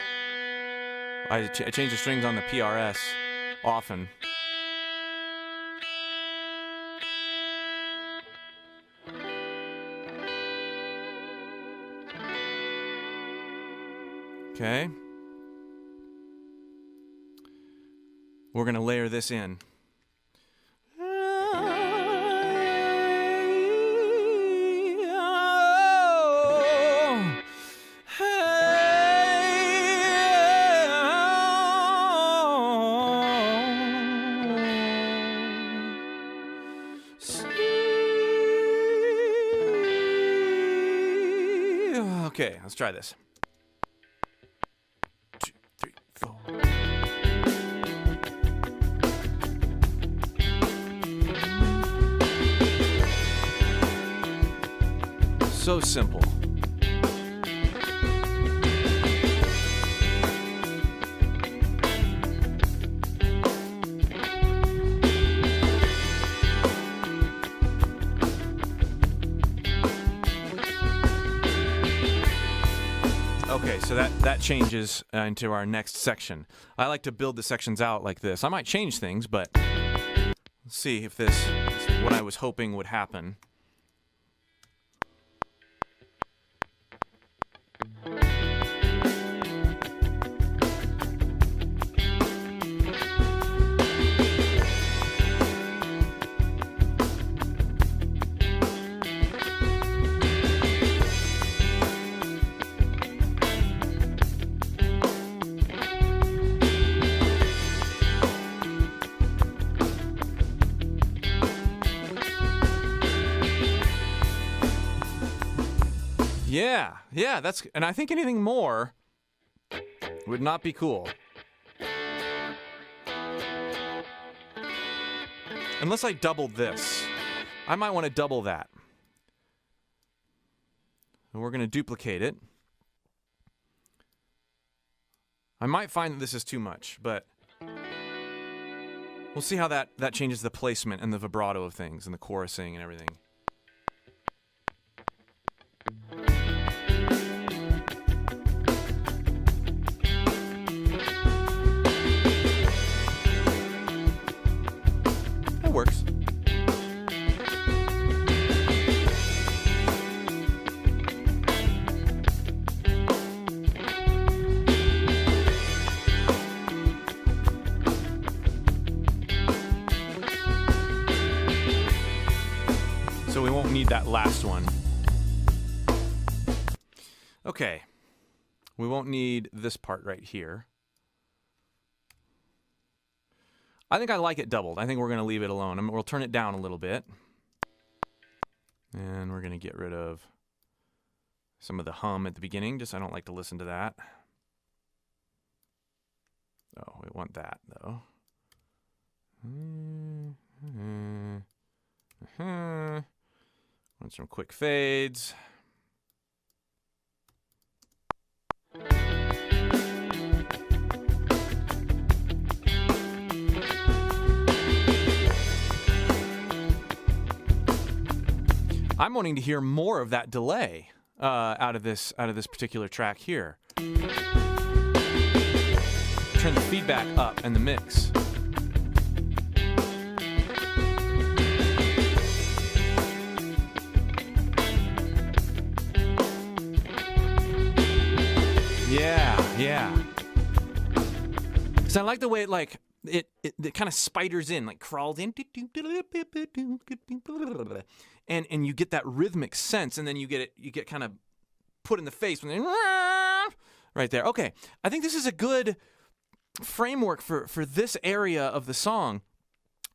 I change the strings on the PRS often. Okay. We're going to layer this in. Okay, let's try this. 2, 3, 4. So simple. Okay, so that changes into our next section. I like to build the sections out like this. I might change things, but let's see if this is what I was hoping would happen. Yeah, and I think anything more would not be cool. Unless I doubled this. I might want to double that. And we're going to duplicate it. I might find that this is too much, but we'll see how that changes the placement and the vibrato of things and the chorusing and everything. Works. So we won't need that last one. Okay. We won't need this part right here. I think I like it doubled. I think we're going to leave it alone. We'll turn it down a little bit. And we're going to get rid of some of the hum at the beginning, just I don't like to listen to that. Oh, we want that, though. Want some quick fades. I'm wanting to hear more of that delay out of this particular track here. Turn the feedback up and the mix. Yeah. So I like the way it kind of spiders in, like crawls in, and you get that rhythmic sense, and then you get kind of put in the face when right there. Okay, I think this is a good framework for this area of the song.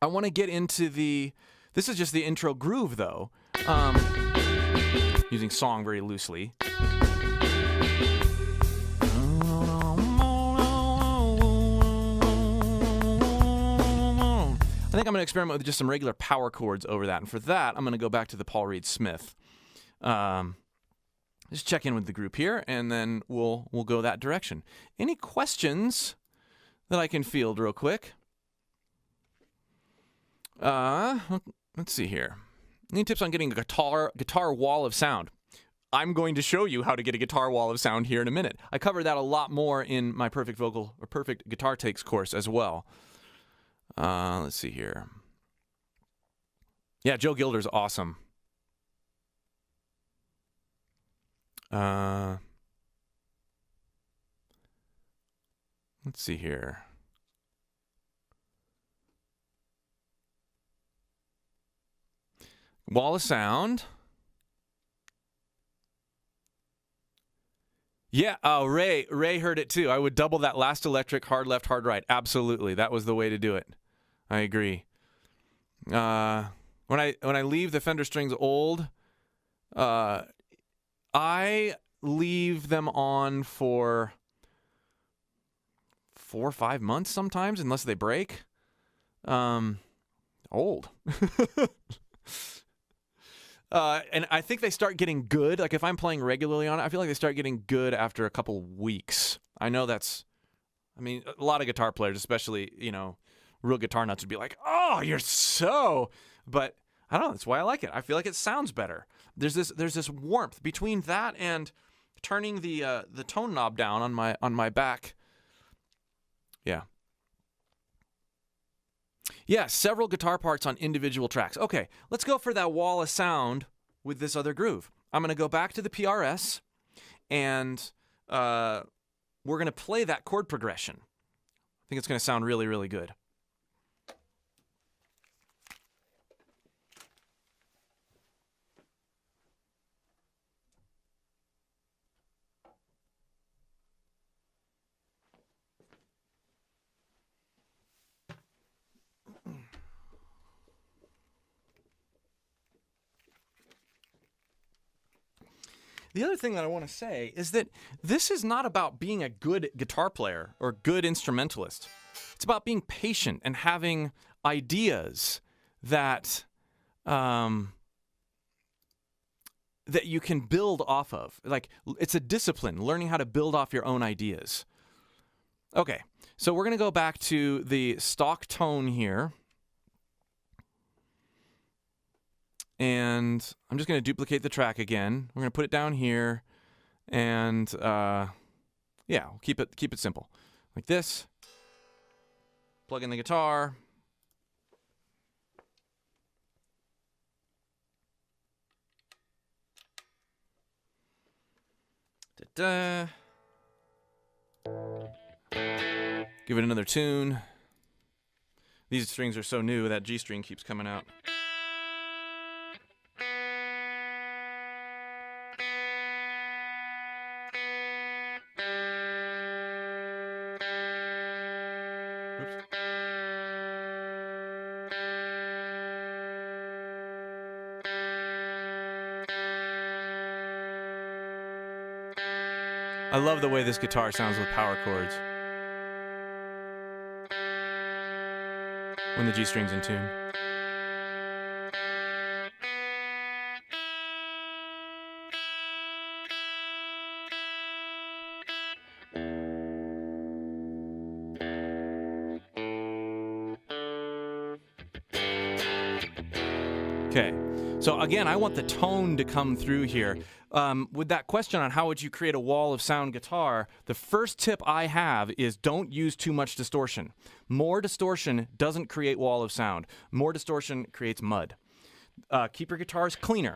I want to get into this is just the intro groove though, using song very loosely. I think I'm going to experiment with just some regular power chords over that. And for that, I'm going to go back to the Paul Reed Smith. Just check in with the group here, and then we'll go that direction. Any questions that I can field real quick? Let's see here. Any tips on getting a guitar wall of sound? I'm going to show you how to get a guitar wall of sound here in a minute. I covered that a lot more in my Perfect Guitar Takes course as well. Let's see here. Yeah, Joe Gilder's awesome. Let's see here. Wall of sound. Yeah, Ray heard it too. I would double that last electric, hard left, hard right. Absolutely, that was the way to do it. I agree. When I leave the Fender strings old, I leave them on for 4 or 5 months sometimes, unless they break. Old. And I think they start getting good. Like if I'm playing regularly on it, I feel like they start getting good after a couple weeks. I know a lot of guitar players, especially, real guitar nuts would be like, oh, you're so, but I don't know. That's why I like it. I feel like it sounds better. There's this warmth between that and turning the tone knob down on my back. Yeah. Yeah, several guitar parts on individual tracks. Okay, let's go for that wall of sound with this other groove. I'm going to go back to the PRS, and we're going to play that chord progression. I think it's going to sound really, really good. The other thing that I want to say is that this is not about being a good guitar player or good instrumentalist. It's about being patient and having ideas that that you can build off of. Like, it's a discipline, learning how to build off your own ideas. Okay, so we're going to go back to the stock tone here. And I'm just going to duplicate the track again. We're going to put it down here, and yeah, we'll keep it simple, like this. Plug in the guitar. Da-da. Give it another tune. These strings are so new that G string keeps coming out. I love the way this guitar sounds with power chords when the G string's in tune. Okay, so again, I want the tone to come through here. With that question on how would you create a wall of sound guitar, the first tip I have is don't use too much distortion. More distortion doesn't create wall of sound. More distortion creates mud. Keep your guitars cleaner.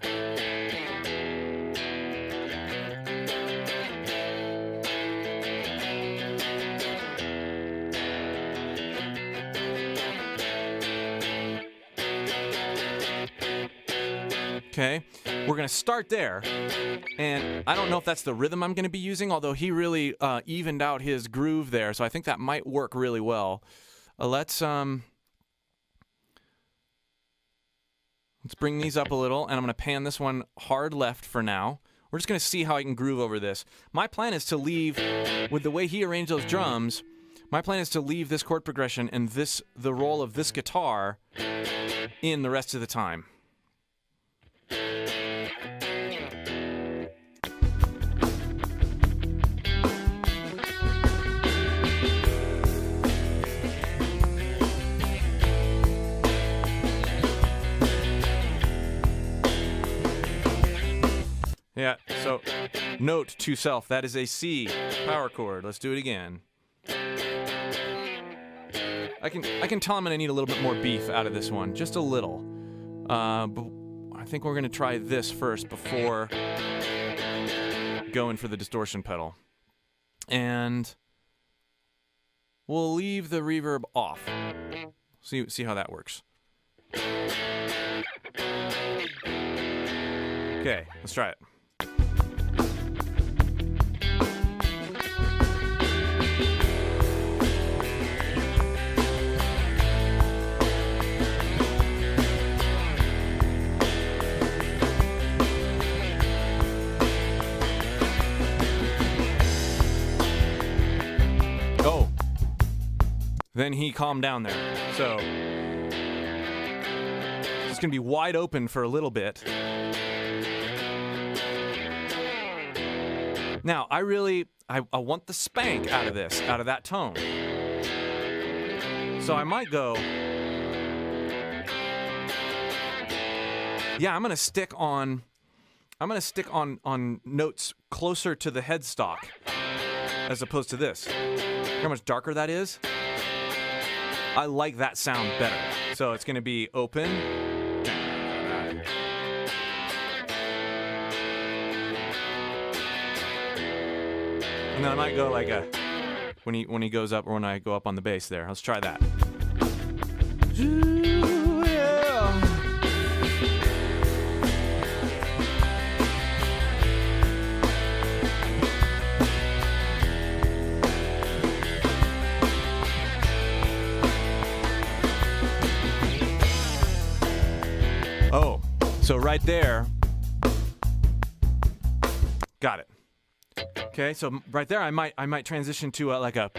Okay, we're going to start there, and I don't know if that's the rhythm I'm going to be using, although he really evened out his groove there, so I think that might work really well. Let's bring these up a little, and I'm going to pan this one hard left for now. We're just going to see how I can groove over this. My plan is to leave, with the way he arranged those drums, my plan is to leave this chord progression and the role of this guitar in the rest of the time. Yeah, so note to self, that is a C power chord. Let's do it again. I can tell I'm going to need a little bit more beef out of this one, just a little. But I think we're going to try this first before going for the distortion pedal. And we'll leave the reverb off. See how that works. Okay, let's try it. Oh, then he calmed down there. So it's going to be wide open for a little bit. Now, I want the spank out of this, out of that tone. So I might go, yeah, I'm going to stick on notes closer to the headstock as opposed to this. See how much darker that is? I like that sound better. So it's going to be open. And then I might go like a when he goes up, or when I go up on the bass there. Let's try that. Oh, so right there. Got it. Okay, so right there I might transition to like a.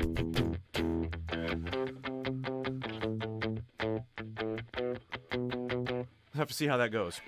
We'll have to see how that goes.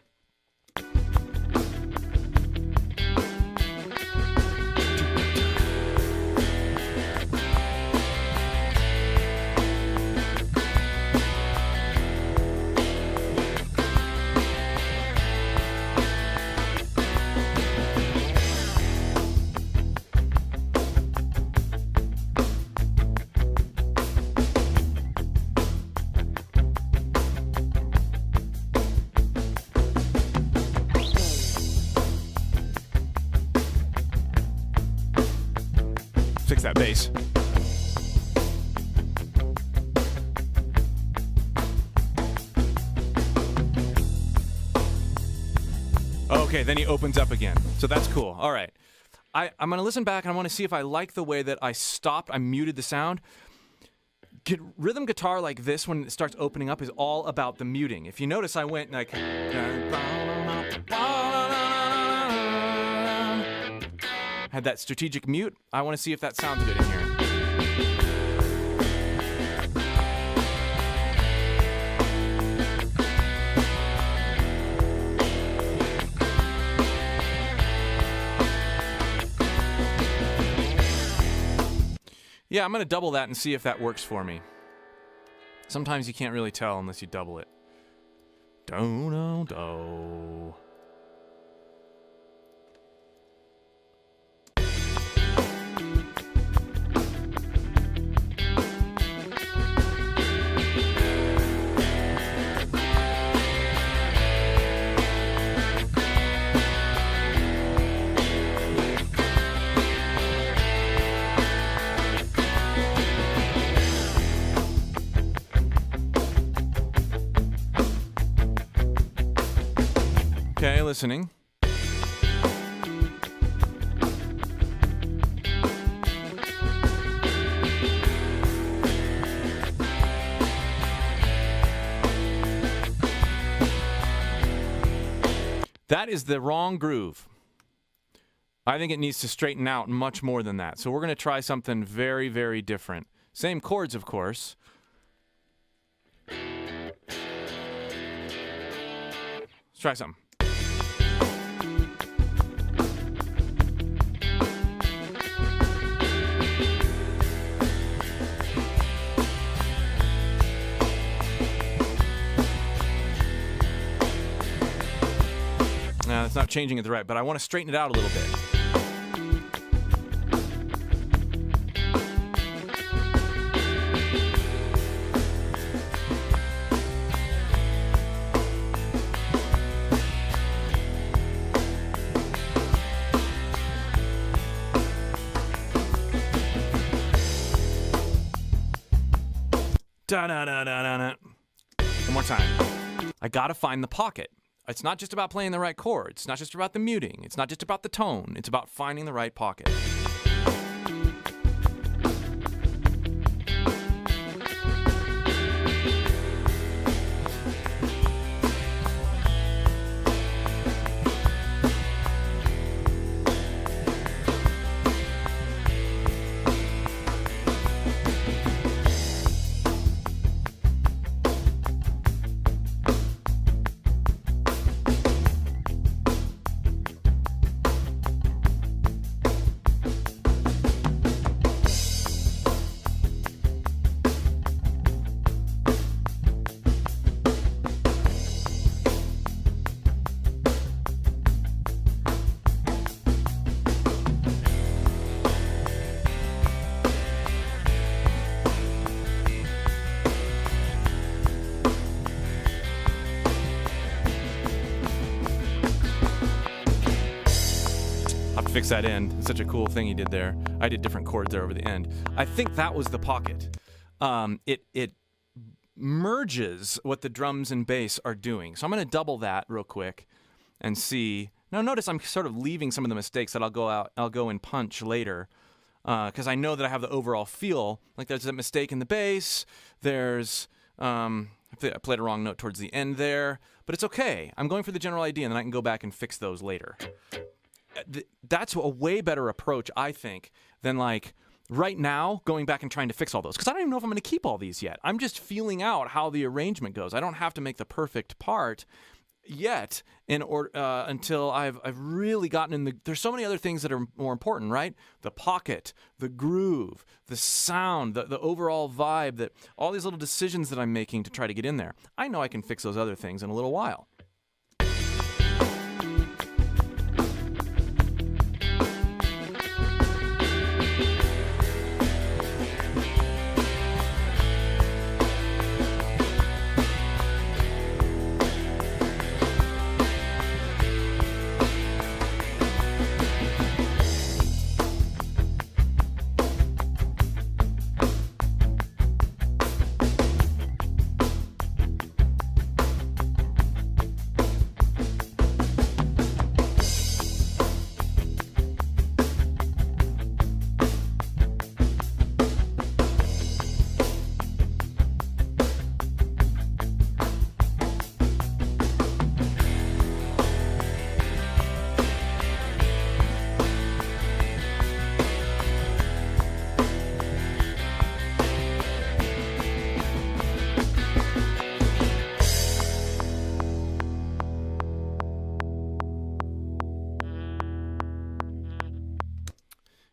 Fix that bass. Okay, then he opens up again. So that's cool. All right. I'm going to listen back and I want to see if I like the way that I stopped, I muted the sound. Rhythm guitar like this, when it starts opening up, is all about the muting. If you notice, I went like... had that strategic mute. I want to see if that sounds good in here. Yeah, I'm going to double that and see if that works for me. Sometimes you can't really tell unless you double it. Do-do-do. Okay, listening. That is the wrong groove. I think it needs to straighten out much more than that. So we're going to try something very, very different. Same chords, of course. Let's try something. Now, it's not changing it the right, but I want to straighten it out a little bit. Da-da-da-da-da-da. One more time. I gotta find the pocket. It's not just about playing the right chords. It's not just about the muting. It's not just about the tone. It's about finding the right pocket. Fix that end. It's such a cool thing he did there. I did different chords there over the end. I think that was the pocket. It merges what the drums and bass are doing. So I'm going to double that real quick and see. Now notice I'm sort of leaving some of the mistakes that I'll go and punch later because I know that I have the overall feel. Like there's a mistake in the bass. There's I played a wrong note towards the end there, but it's okay. I'm going for the general idea, and then I can go back and fix those later. That's a way better approach, I think, than like right now going back and trying to fix all those. Because I don't even know if I'm going to keep all these yet. I'm just feeling out how the arrangement goes. I don't have to make the perfect part yet until I've really gotten in the... There's so many other things that are more important, right? The pocket, the groove, the sound, the overall vibe, that all these little decisions that I'm making to try to get in there. I know I can fix those other things in a little while.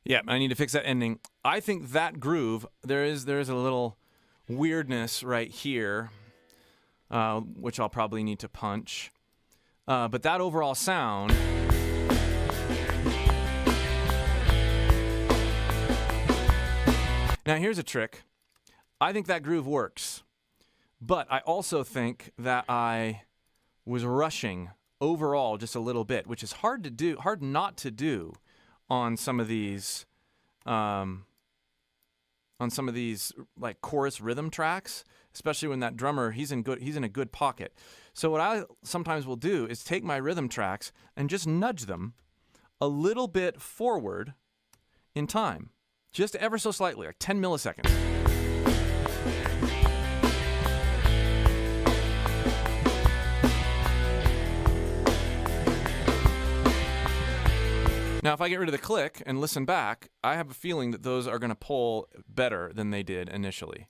Yeah, I need to fix that ending. I think that groove, there is a little weirdness right here, which I'll probably need to punch. But that overall sound... Now here's a trick. I think that groove works. But I also think that I was rushing overall just a little bit, which is hard to do, hard not to do on some of these like chorus rhythm tracks, especially when that drummer, he's in a good pocket. So what I sometimes will do is take my rhythm tracks and just nudge them a little bit forward in time, just ever so slightly, like 10 milliseconds. Now, if I get rid of the click and listen back, I have a feeling that those are going to pull better than they did initially.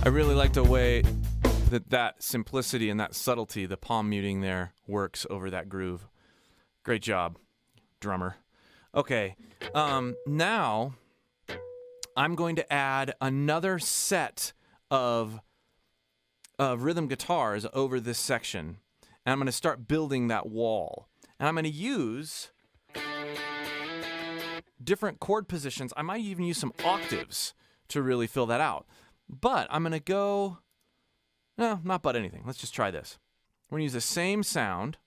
I really like the way that simplicity and that subtlety, the palm muting there, works over that groove. Great job, drummer. Okay, now I'm going to add another set of rhythm guitars over this section. And I'm going to start building that wall. And I'm going to use different chord positions. I might even use some octaves to really fill that out. But I'm going to go, no, not but anything. Let's just try this. We're going to use the same sound.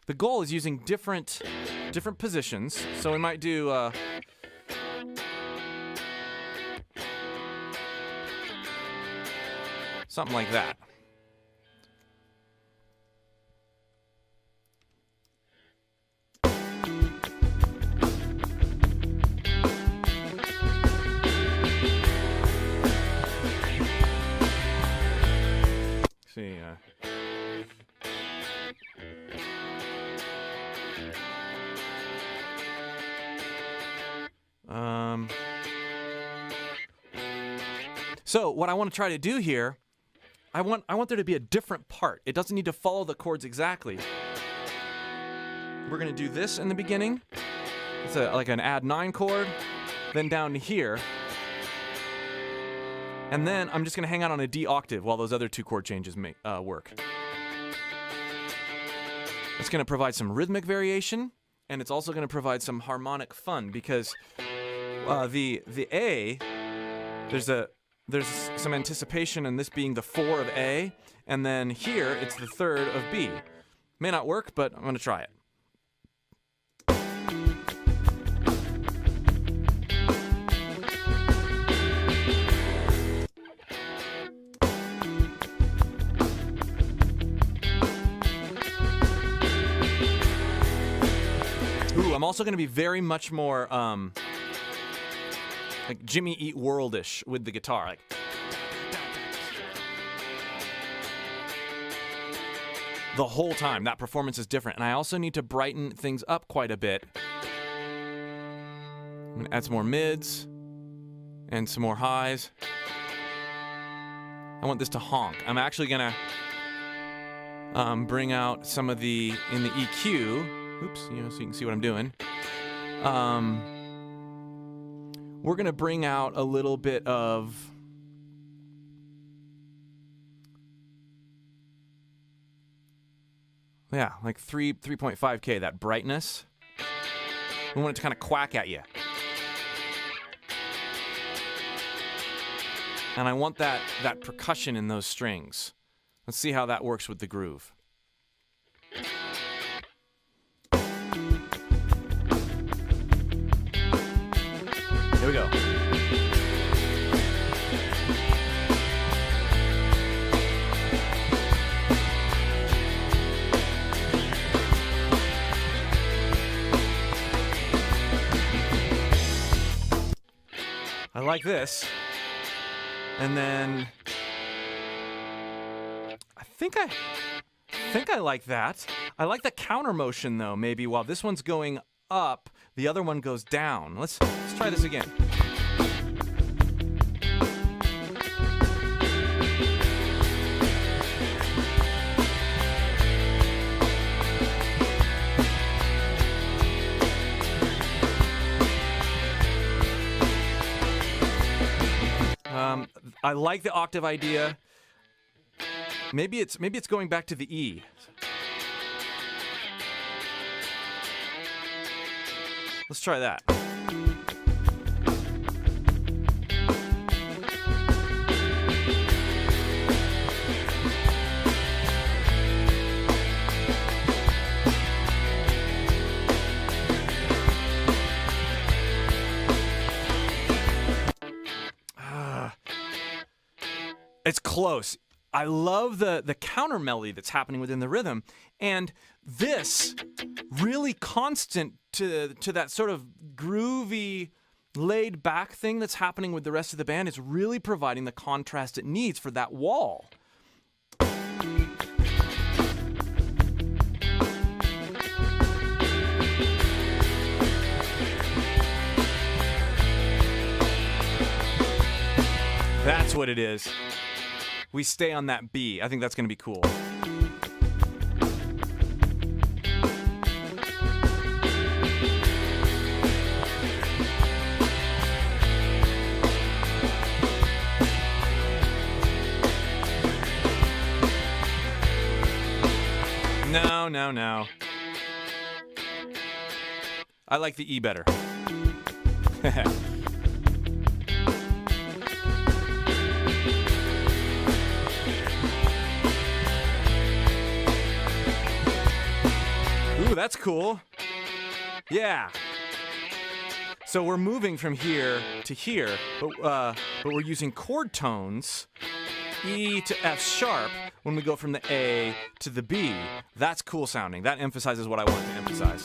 The goal is using different positions. So we might do something like that. See, so what I want to try to do here, I want there to be a different part. It doesn't need to follow the chords exactly. We're going to do this in the beginning. It's like an add 9 chord, then down to here. And then I'm just going to hang out on a D octave while those other 2 chord changes work. It's going to provide some rhythmic variation, and it's also going to provide some harmonic fun because the A, there's some anticipation in this being the 4 of A, and then here it's the 3rd of B. May not work, but I'm going to try it. I'm also going to be very much more like Jimmy Eat World-ish with the guitar. Like, the whole time. That performance is different. And I also need to brighten things up quite a bit. I'm going to add some more mids and some more highs. I want this to honk. I'm actually going to bring out some of the, in the EQ, oops, so you can see what I'm doing. We're going to bring out a little bit of like 3.5K, that brightness. We want it to kind of quack at you. And I want that percussion in those strings. Let's see how that works with the groove. Here we go. I like this. And then I think I like that. I like the counter motion though, maybe while this one's going up, the other one goes down. Let's try this again. I like the octave idea. Maybe it's going back to the E. Let's try that. It's close. I love the counter melody that's happening within the rhythm, and this really constant to that sort of groovy, laid back thing that's happening with the rest of the band is really providing the contrast it needs for that wall. That's what it is. We stay on that B. I think that's going to be cool. No. I like the E better. Ooh, that's cool. Yeah. So we're moving from here to here, but we're using chord tones, E to F sharp, when we go from the A to the B. That's cool sounding. That emphasizes what I want to emphasize.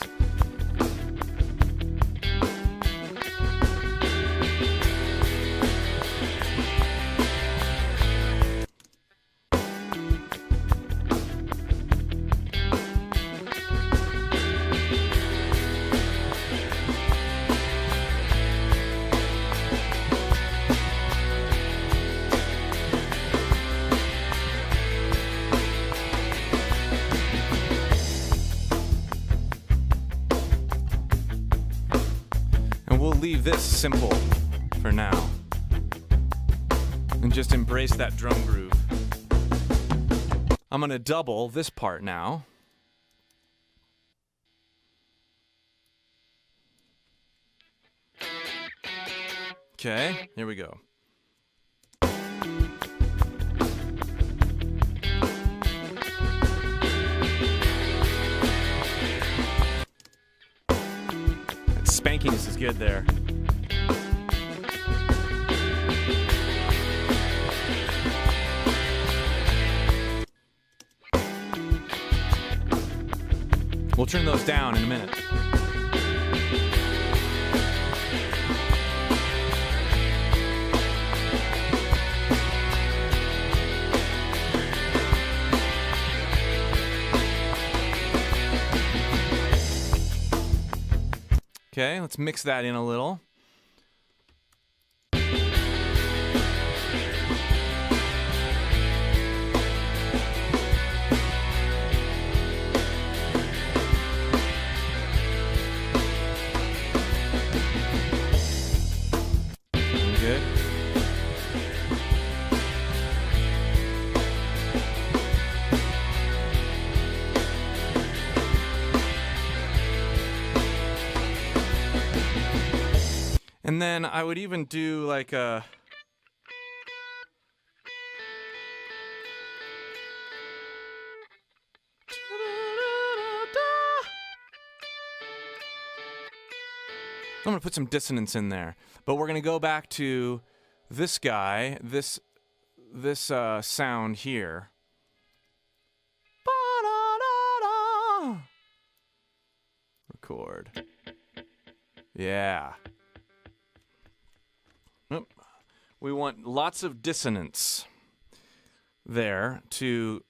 We'll leave this simple for now and just embrace that drum groove. I'm going to double this part now. Okay, here we go. Spankiness is good there. We'll turn those down in a minute. Okay, let's mix that in a little. Good. And then I would even do like a... I'm going to put some dissonance in there. But we're going to go back to this guy, this sound here. Record. Yeah. We want lots of dissonance there to...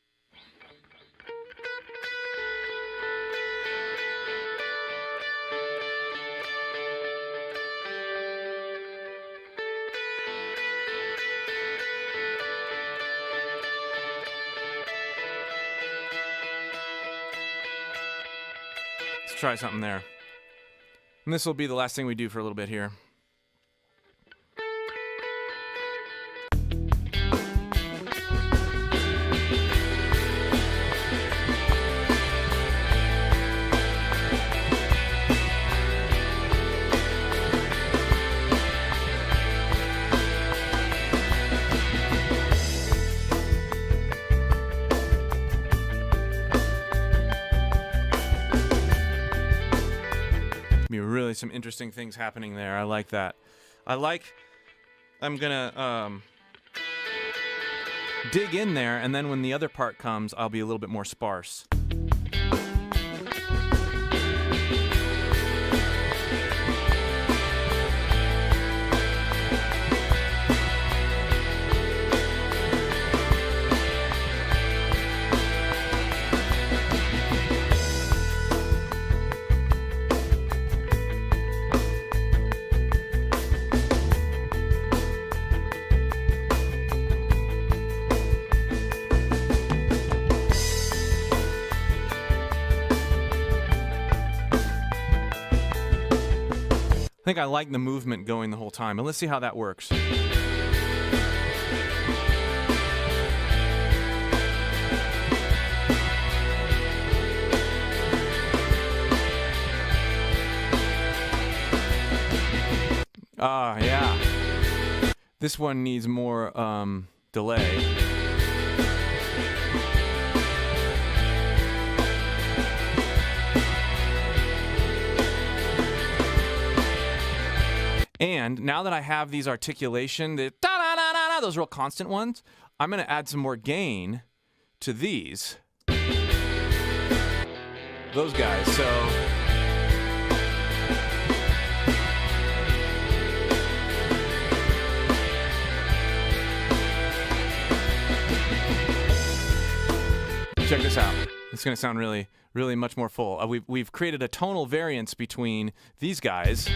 Let's try something there. And this will be the last thing we do for a little bit here. Be really some interesting things happening there. I like that. I'm gonna dig in there, and then when the other part comes, I'll be a little bit more sparse. I think I like the movement going the whole time, and let's see how that works. Yeah. This one needs more delay. And now that I have these articulation, the da-da-da-da-da, those real constant ones, I'm going to add some more gain to these. Those guys, so... Check this out. It's going to sound really, really much more full. We've created a tonal variance between these guys.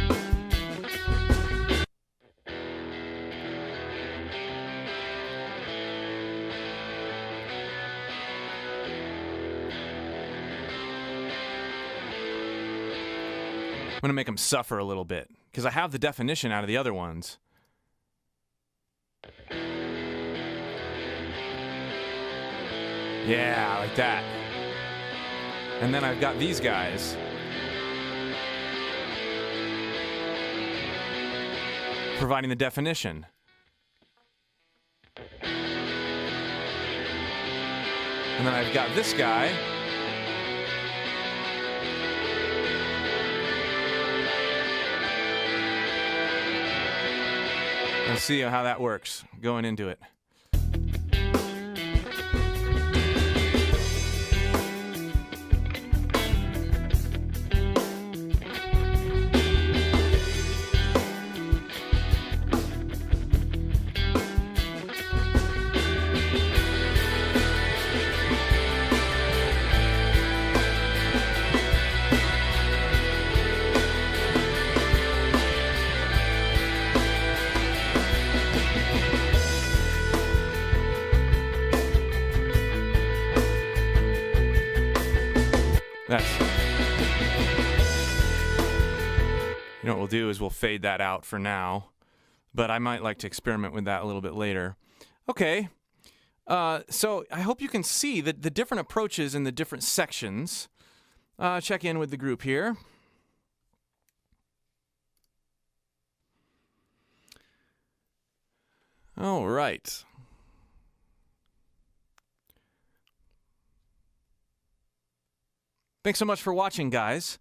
I'm going to make them suffer a little bit, because I have the definition out of the other ones. Yeah, like that. And then I've got these guys. Providing the definition. And then I've got this guy. Let's see how that works going into it. You know what we'll do is we'll fade that out for now, but I might like to experiment with that a little bit later. Okay, so I hope you can see the different approaches in the different sections. Check in with the group here. All right. Thanks so much for watching, guys.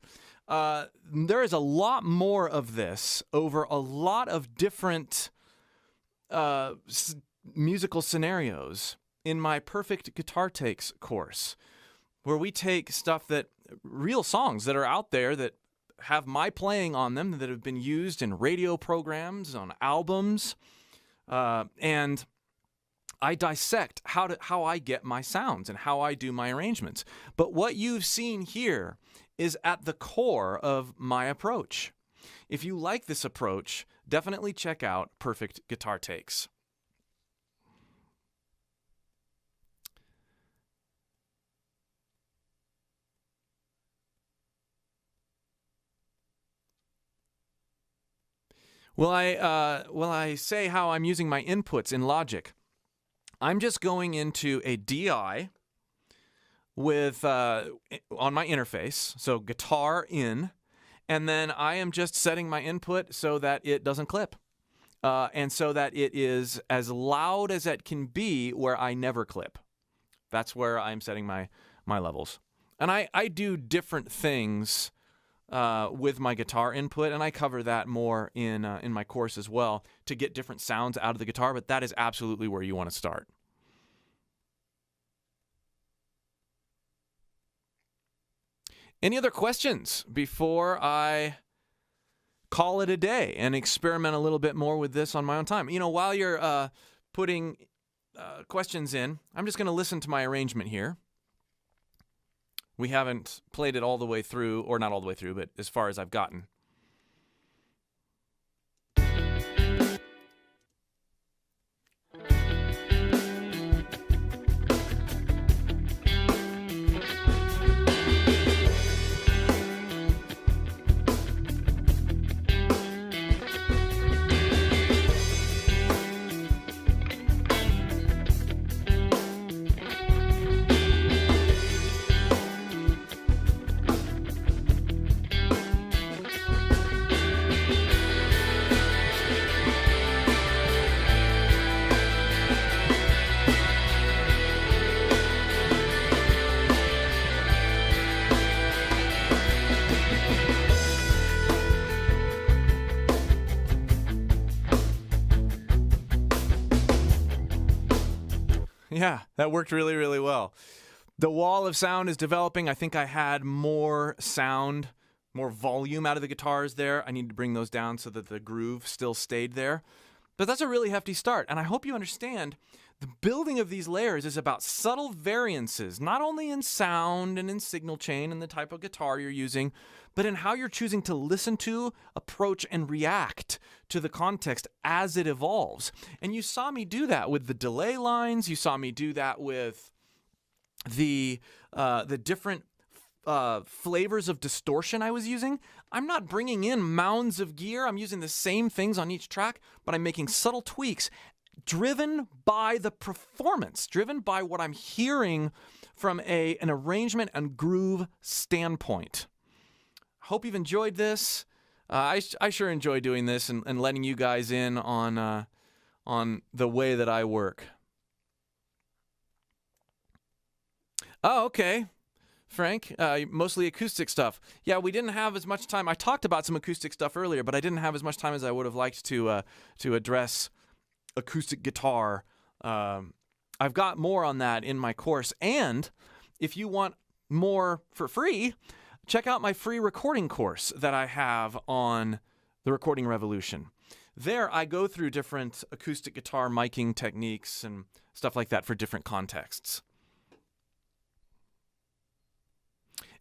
There is a lot more of this over a lot of different musical scenarios in my Perfect Guitar Takes course, where we take stuff real songs that are out there that have my playing on them, that have been used in radio programs, on albums, and I dissect how I get my sounds and how I do my arrangements. But what you've seen here is at the core of my approach. If you like this approach, definitely check out Perfect Guitar Takes. Will I say how I'm using my inputs in Logic? I'm just going into a DI with on my interface, so guitar in, and then I am just setting my input so that it doesn't clip, and so that it is as loud as it can be where I never clip. That's where I'm setting my levels. And I do different things with my guitar input, and I cover that more in my course as well to get different sounds out of the guitar, but that is absolutely where you want to start. Any other questions before I call it a day and experiment a little bit more with this on my own time? While you're putting questions in, I'm just going to listen to my arrangement here. We haven't played it all the way through, or not all the way through, but as far as I've gotten. Yeah, that worked really, really well. The wall of sound is developing. I think I had more sound, more volume out of the guitars there. I need to bring those down so that the groove still stayed there. But that's a really hefty start. And I hope you understand the building of these layers is about subtle variances, not only in sound and in signal chain and the type of guitar you're using, but in how you're choosing to listen to, approach, and react to the context as it evolves. And you saw me do that with the delay lines. You saw me do that with the different flavors of distortion I was using. I'm not bringing in mounds of gear. I'm using the same things on each track, but I'm making subtle tweaks driven by the performance, driven by what I'm hearing from an arrangement and groove standpoint. Hope you've enjoyed this. I sure enjoy doing this and letting you guys in on the way that I work. Oh, okay. Frank, mostly acoustic stuff. Yeah, we didn't have as much time. I talked about some acoustic stuff earlier, but I didn't have as much time as I would have liked to address acoustic guitar. I've got more on that in my course. And if you want more for free, check out my free recording course that I have on the Recording Revolution. There, I go through different acoustic guitar miking techniques and stuff like that for different contexts.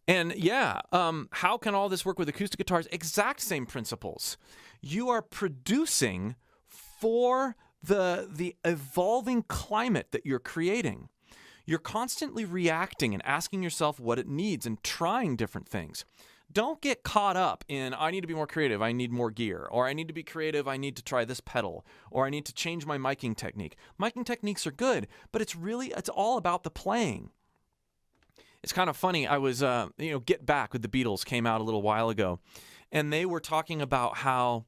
And yeah, how can all this work with acoustic guitars? Exact same principles. You are producing for the evolving climate that you're creating. You're constantly reacting and asking yourself what it needs and trying different things. Don't get caught up in, I need to be more creative, I need more gear, or I need to be creative, I need to try this pedal, or I need to change my miking technique. Miking techniques are good, but it's all about the playing. It's kind of funny. I was, Get Back with the Beatles came out a little while ago, and they were talking about how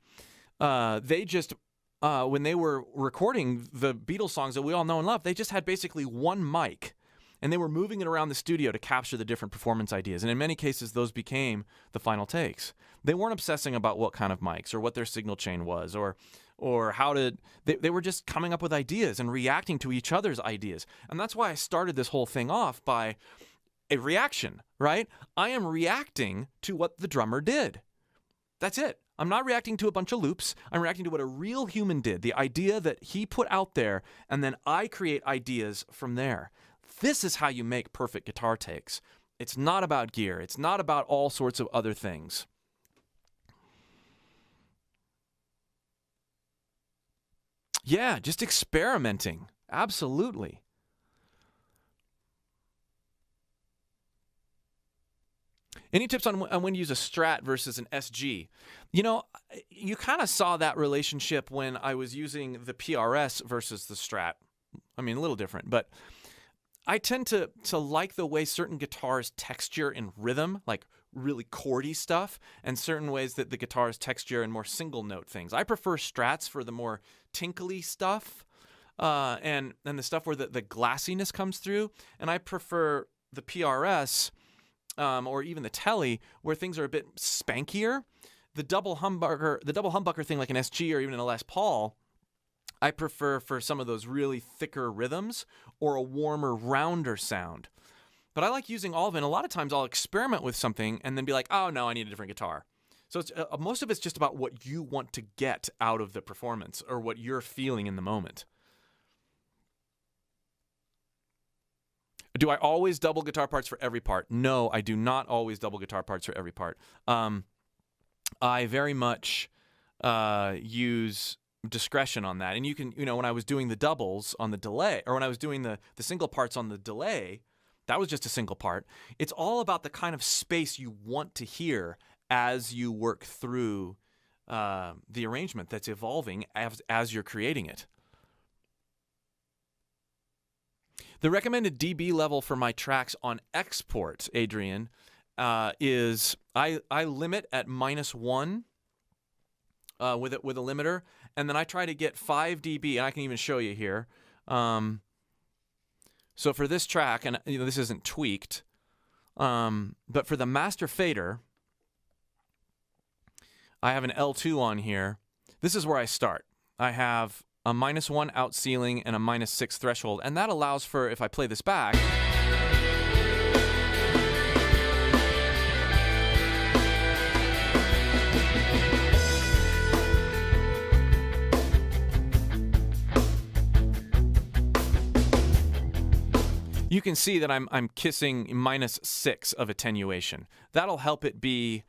they just, when they were recording the Beatles songs that we all know and love, they just had basically one mic, and they were moving it around the studio to capture the different performance ideas. And in many cases, those became the final takes. They weren't obsessing about what kind of mics or what their signal chain was or how to, they were just coming up with ideas and reacting to each other's ideas. And that's why I started this whole thing off by a reaction, right? I am reacting to what the drummer did. That's it. I'm not reacting to a bunch of loops. I'm reacting to what a real human did, the idea that he put out there, and then I create ideas from there. This is how you make perfect guitar takes. It's not about gear. It's not about all sorts of other things. Yeah, just experimenting. Absolutely. Any tips on when to use a Strat versus an SG? You kind of saw that relationship when I was using the PRS versus the Strat. I mean, a little different, but I tend to like the way certain guitars texture in rhythm, like really chordy stuff, and certain ways that the guitars texture in more single note things. I prefer Strats for the more tinkly stuff, and the stuff where the glassiness comes through, and I prefer the PRS or even the Tele, where things are a bit spankier. The double humbucker thing, like an SG or even a Les Paul, I prefer for some of those really thicker rhythms or a warmer, rounder sound. But I like using all of it. And a lot of times I'll experiment with something and then be like, oh, no, I need a different guitar. So it's, most of it's just about what you want to get out of the performance or what you're feeling in the moment. Do I always double guitar parts for every part? No, I do not always double guitar parts for every part. I very much use discretion on that. And you can, when I was doing the doubles on the delay, or when I was doing the single parts on the delay, that was just a single part. It's all about the kind of space you want to hear as you work through the arrangement that's evolving as you're creating it. The recommended dB level for my tracks on export, Adrian, is I limit at -1 with a limiter, and then I try to get 5 dB, and I can even show you here. So for this track, and this isn't tweaked, but for the master fader, I have an L2 on here. This is where I start. I have a -1 out ceiling and a -6 threshold, and that allows for, if I play this back, you can see that I'm kissing -6 of attenuation. That'll help it be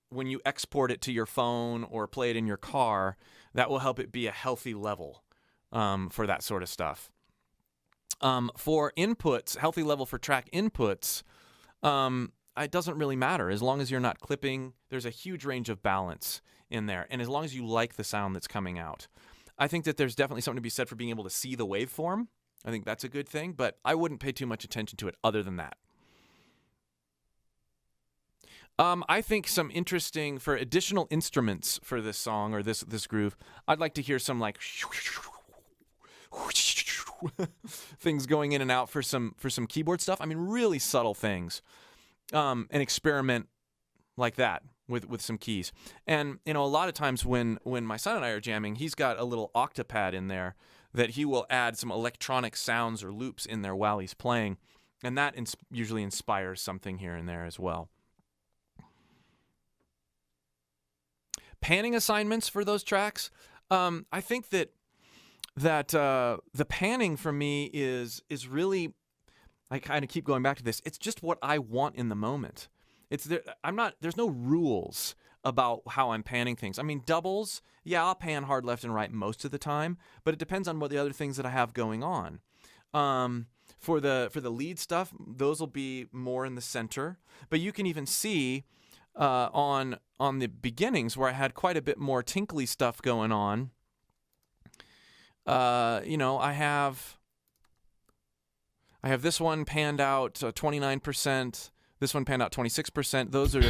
when you export it to your phone or play it in your car, that will help it be a healthy level for that sort of stuff. For inputs, healthy level for track inputs, it doesn't really matter. As long as you're not clipping, there's a huge range of balance in there. And as long as you like the sound that's coming out. I think that there's definitely something to be said for being able to see the waveform. I think that's a good thing, but I wouldn't pay too much attention to it other than that. I think some interesting, for additional instruments for this song or this groove, I'd like to hear some like things going in and out for some keyboard stuff. I mean, really subtle things, and experiment like that with some keys. And a lot of times when my son and I are jamming, he's got a little octapad in there that he will add some electronic sounds or loops in there while he's playing, and that usually inspires something here and there as well. Panning assignments for those tracks, I think that the panning for me is really, I kind of keep going back to this. It's just what I want in the moment. There's no rules about how I'm panning things. I mean, doubles, yeah, I'll pan hard left and right most of the time, but it depends on what the other things that I have going on. For the lead stuff, those will be more in the center, but you can even see on the beginnings where I had quite a bit more tinkly stuff going on. I have this one panned out 29%, this one panned out 26%. Those are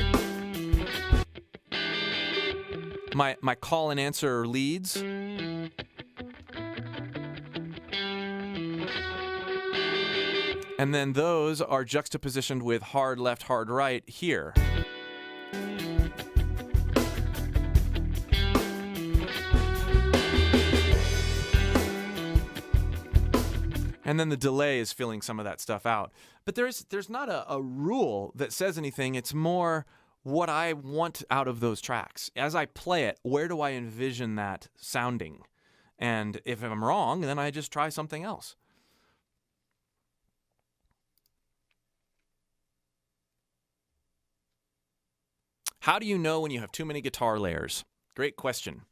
my call and answer leads. And then those are juxtapositioned with hard left, hard right here. And then the delay is filling some of that stuff out. But there's not a rule that says anything. It's more what I want out of those tracks. As I play it, where do I envision that sounding? And if I'm wrong, then I just try something else. How do you know when you have too many guitar layers? Great question.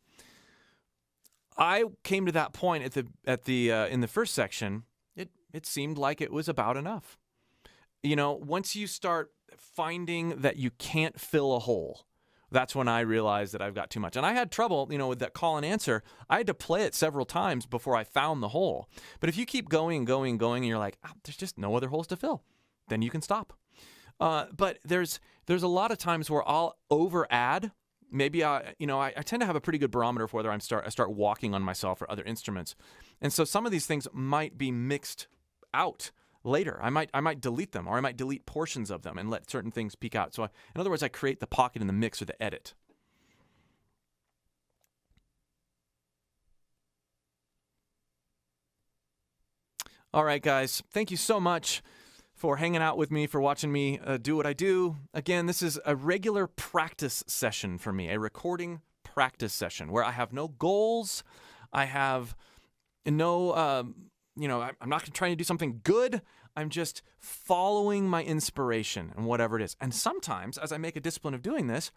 I came to that point in the first section. It seemed like it was about enough. Once you start finding that you can't fill a hole, that's when I realized that I've got too much. And I had trouble, with that call and answer. I had to play it several times before I found the hole. But if you keep going and going and going, and you're like, there's just no other holes to fill, then you can stop. But there's a lot of times where I'll over add. Maybe I tend to have a pretty good barometer for whether I start walking on myself or other instruments. And so some of these things might be mixed out later. I might delete them, or I might delete portions of them and let certain things peek out. So in other words, I create the pocket in the mix or the edit. All right, guys, thank you so much for hanging out with me, for watching me do what I do. Again, this is a regular practice session for me, a recording practice session where I have no goals. I have no, I'm not trying to do something good. I'm just following my inspiration and whatever it is. And sometimes, as I make a discipline of doing this,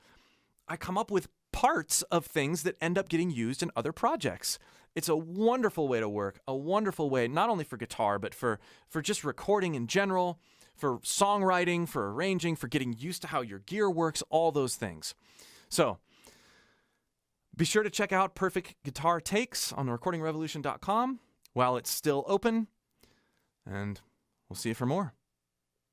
I come up with parts of things that end up getting used in other projects. It's a wonderful way to work, a wonderful way, not only for guitar, but for just recording in general, for songwriting, for arranging, for getting used to how your gear works, all those things. So be sure to check out Perfect Guitar Takes on recordingrevolution.com while it's still open, and we'll see you for more.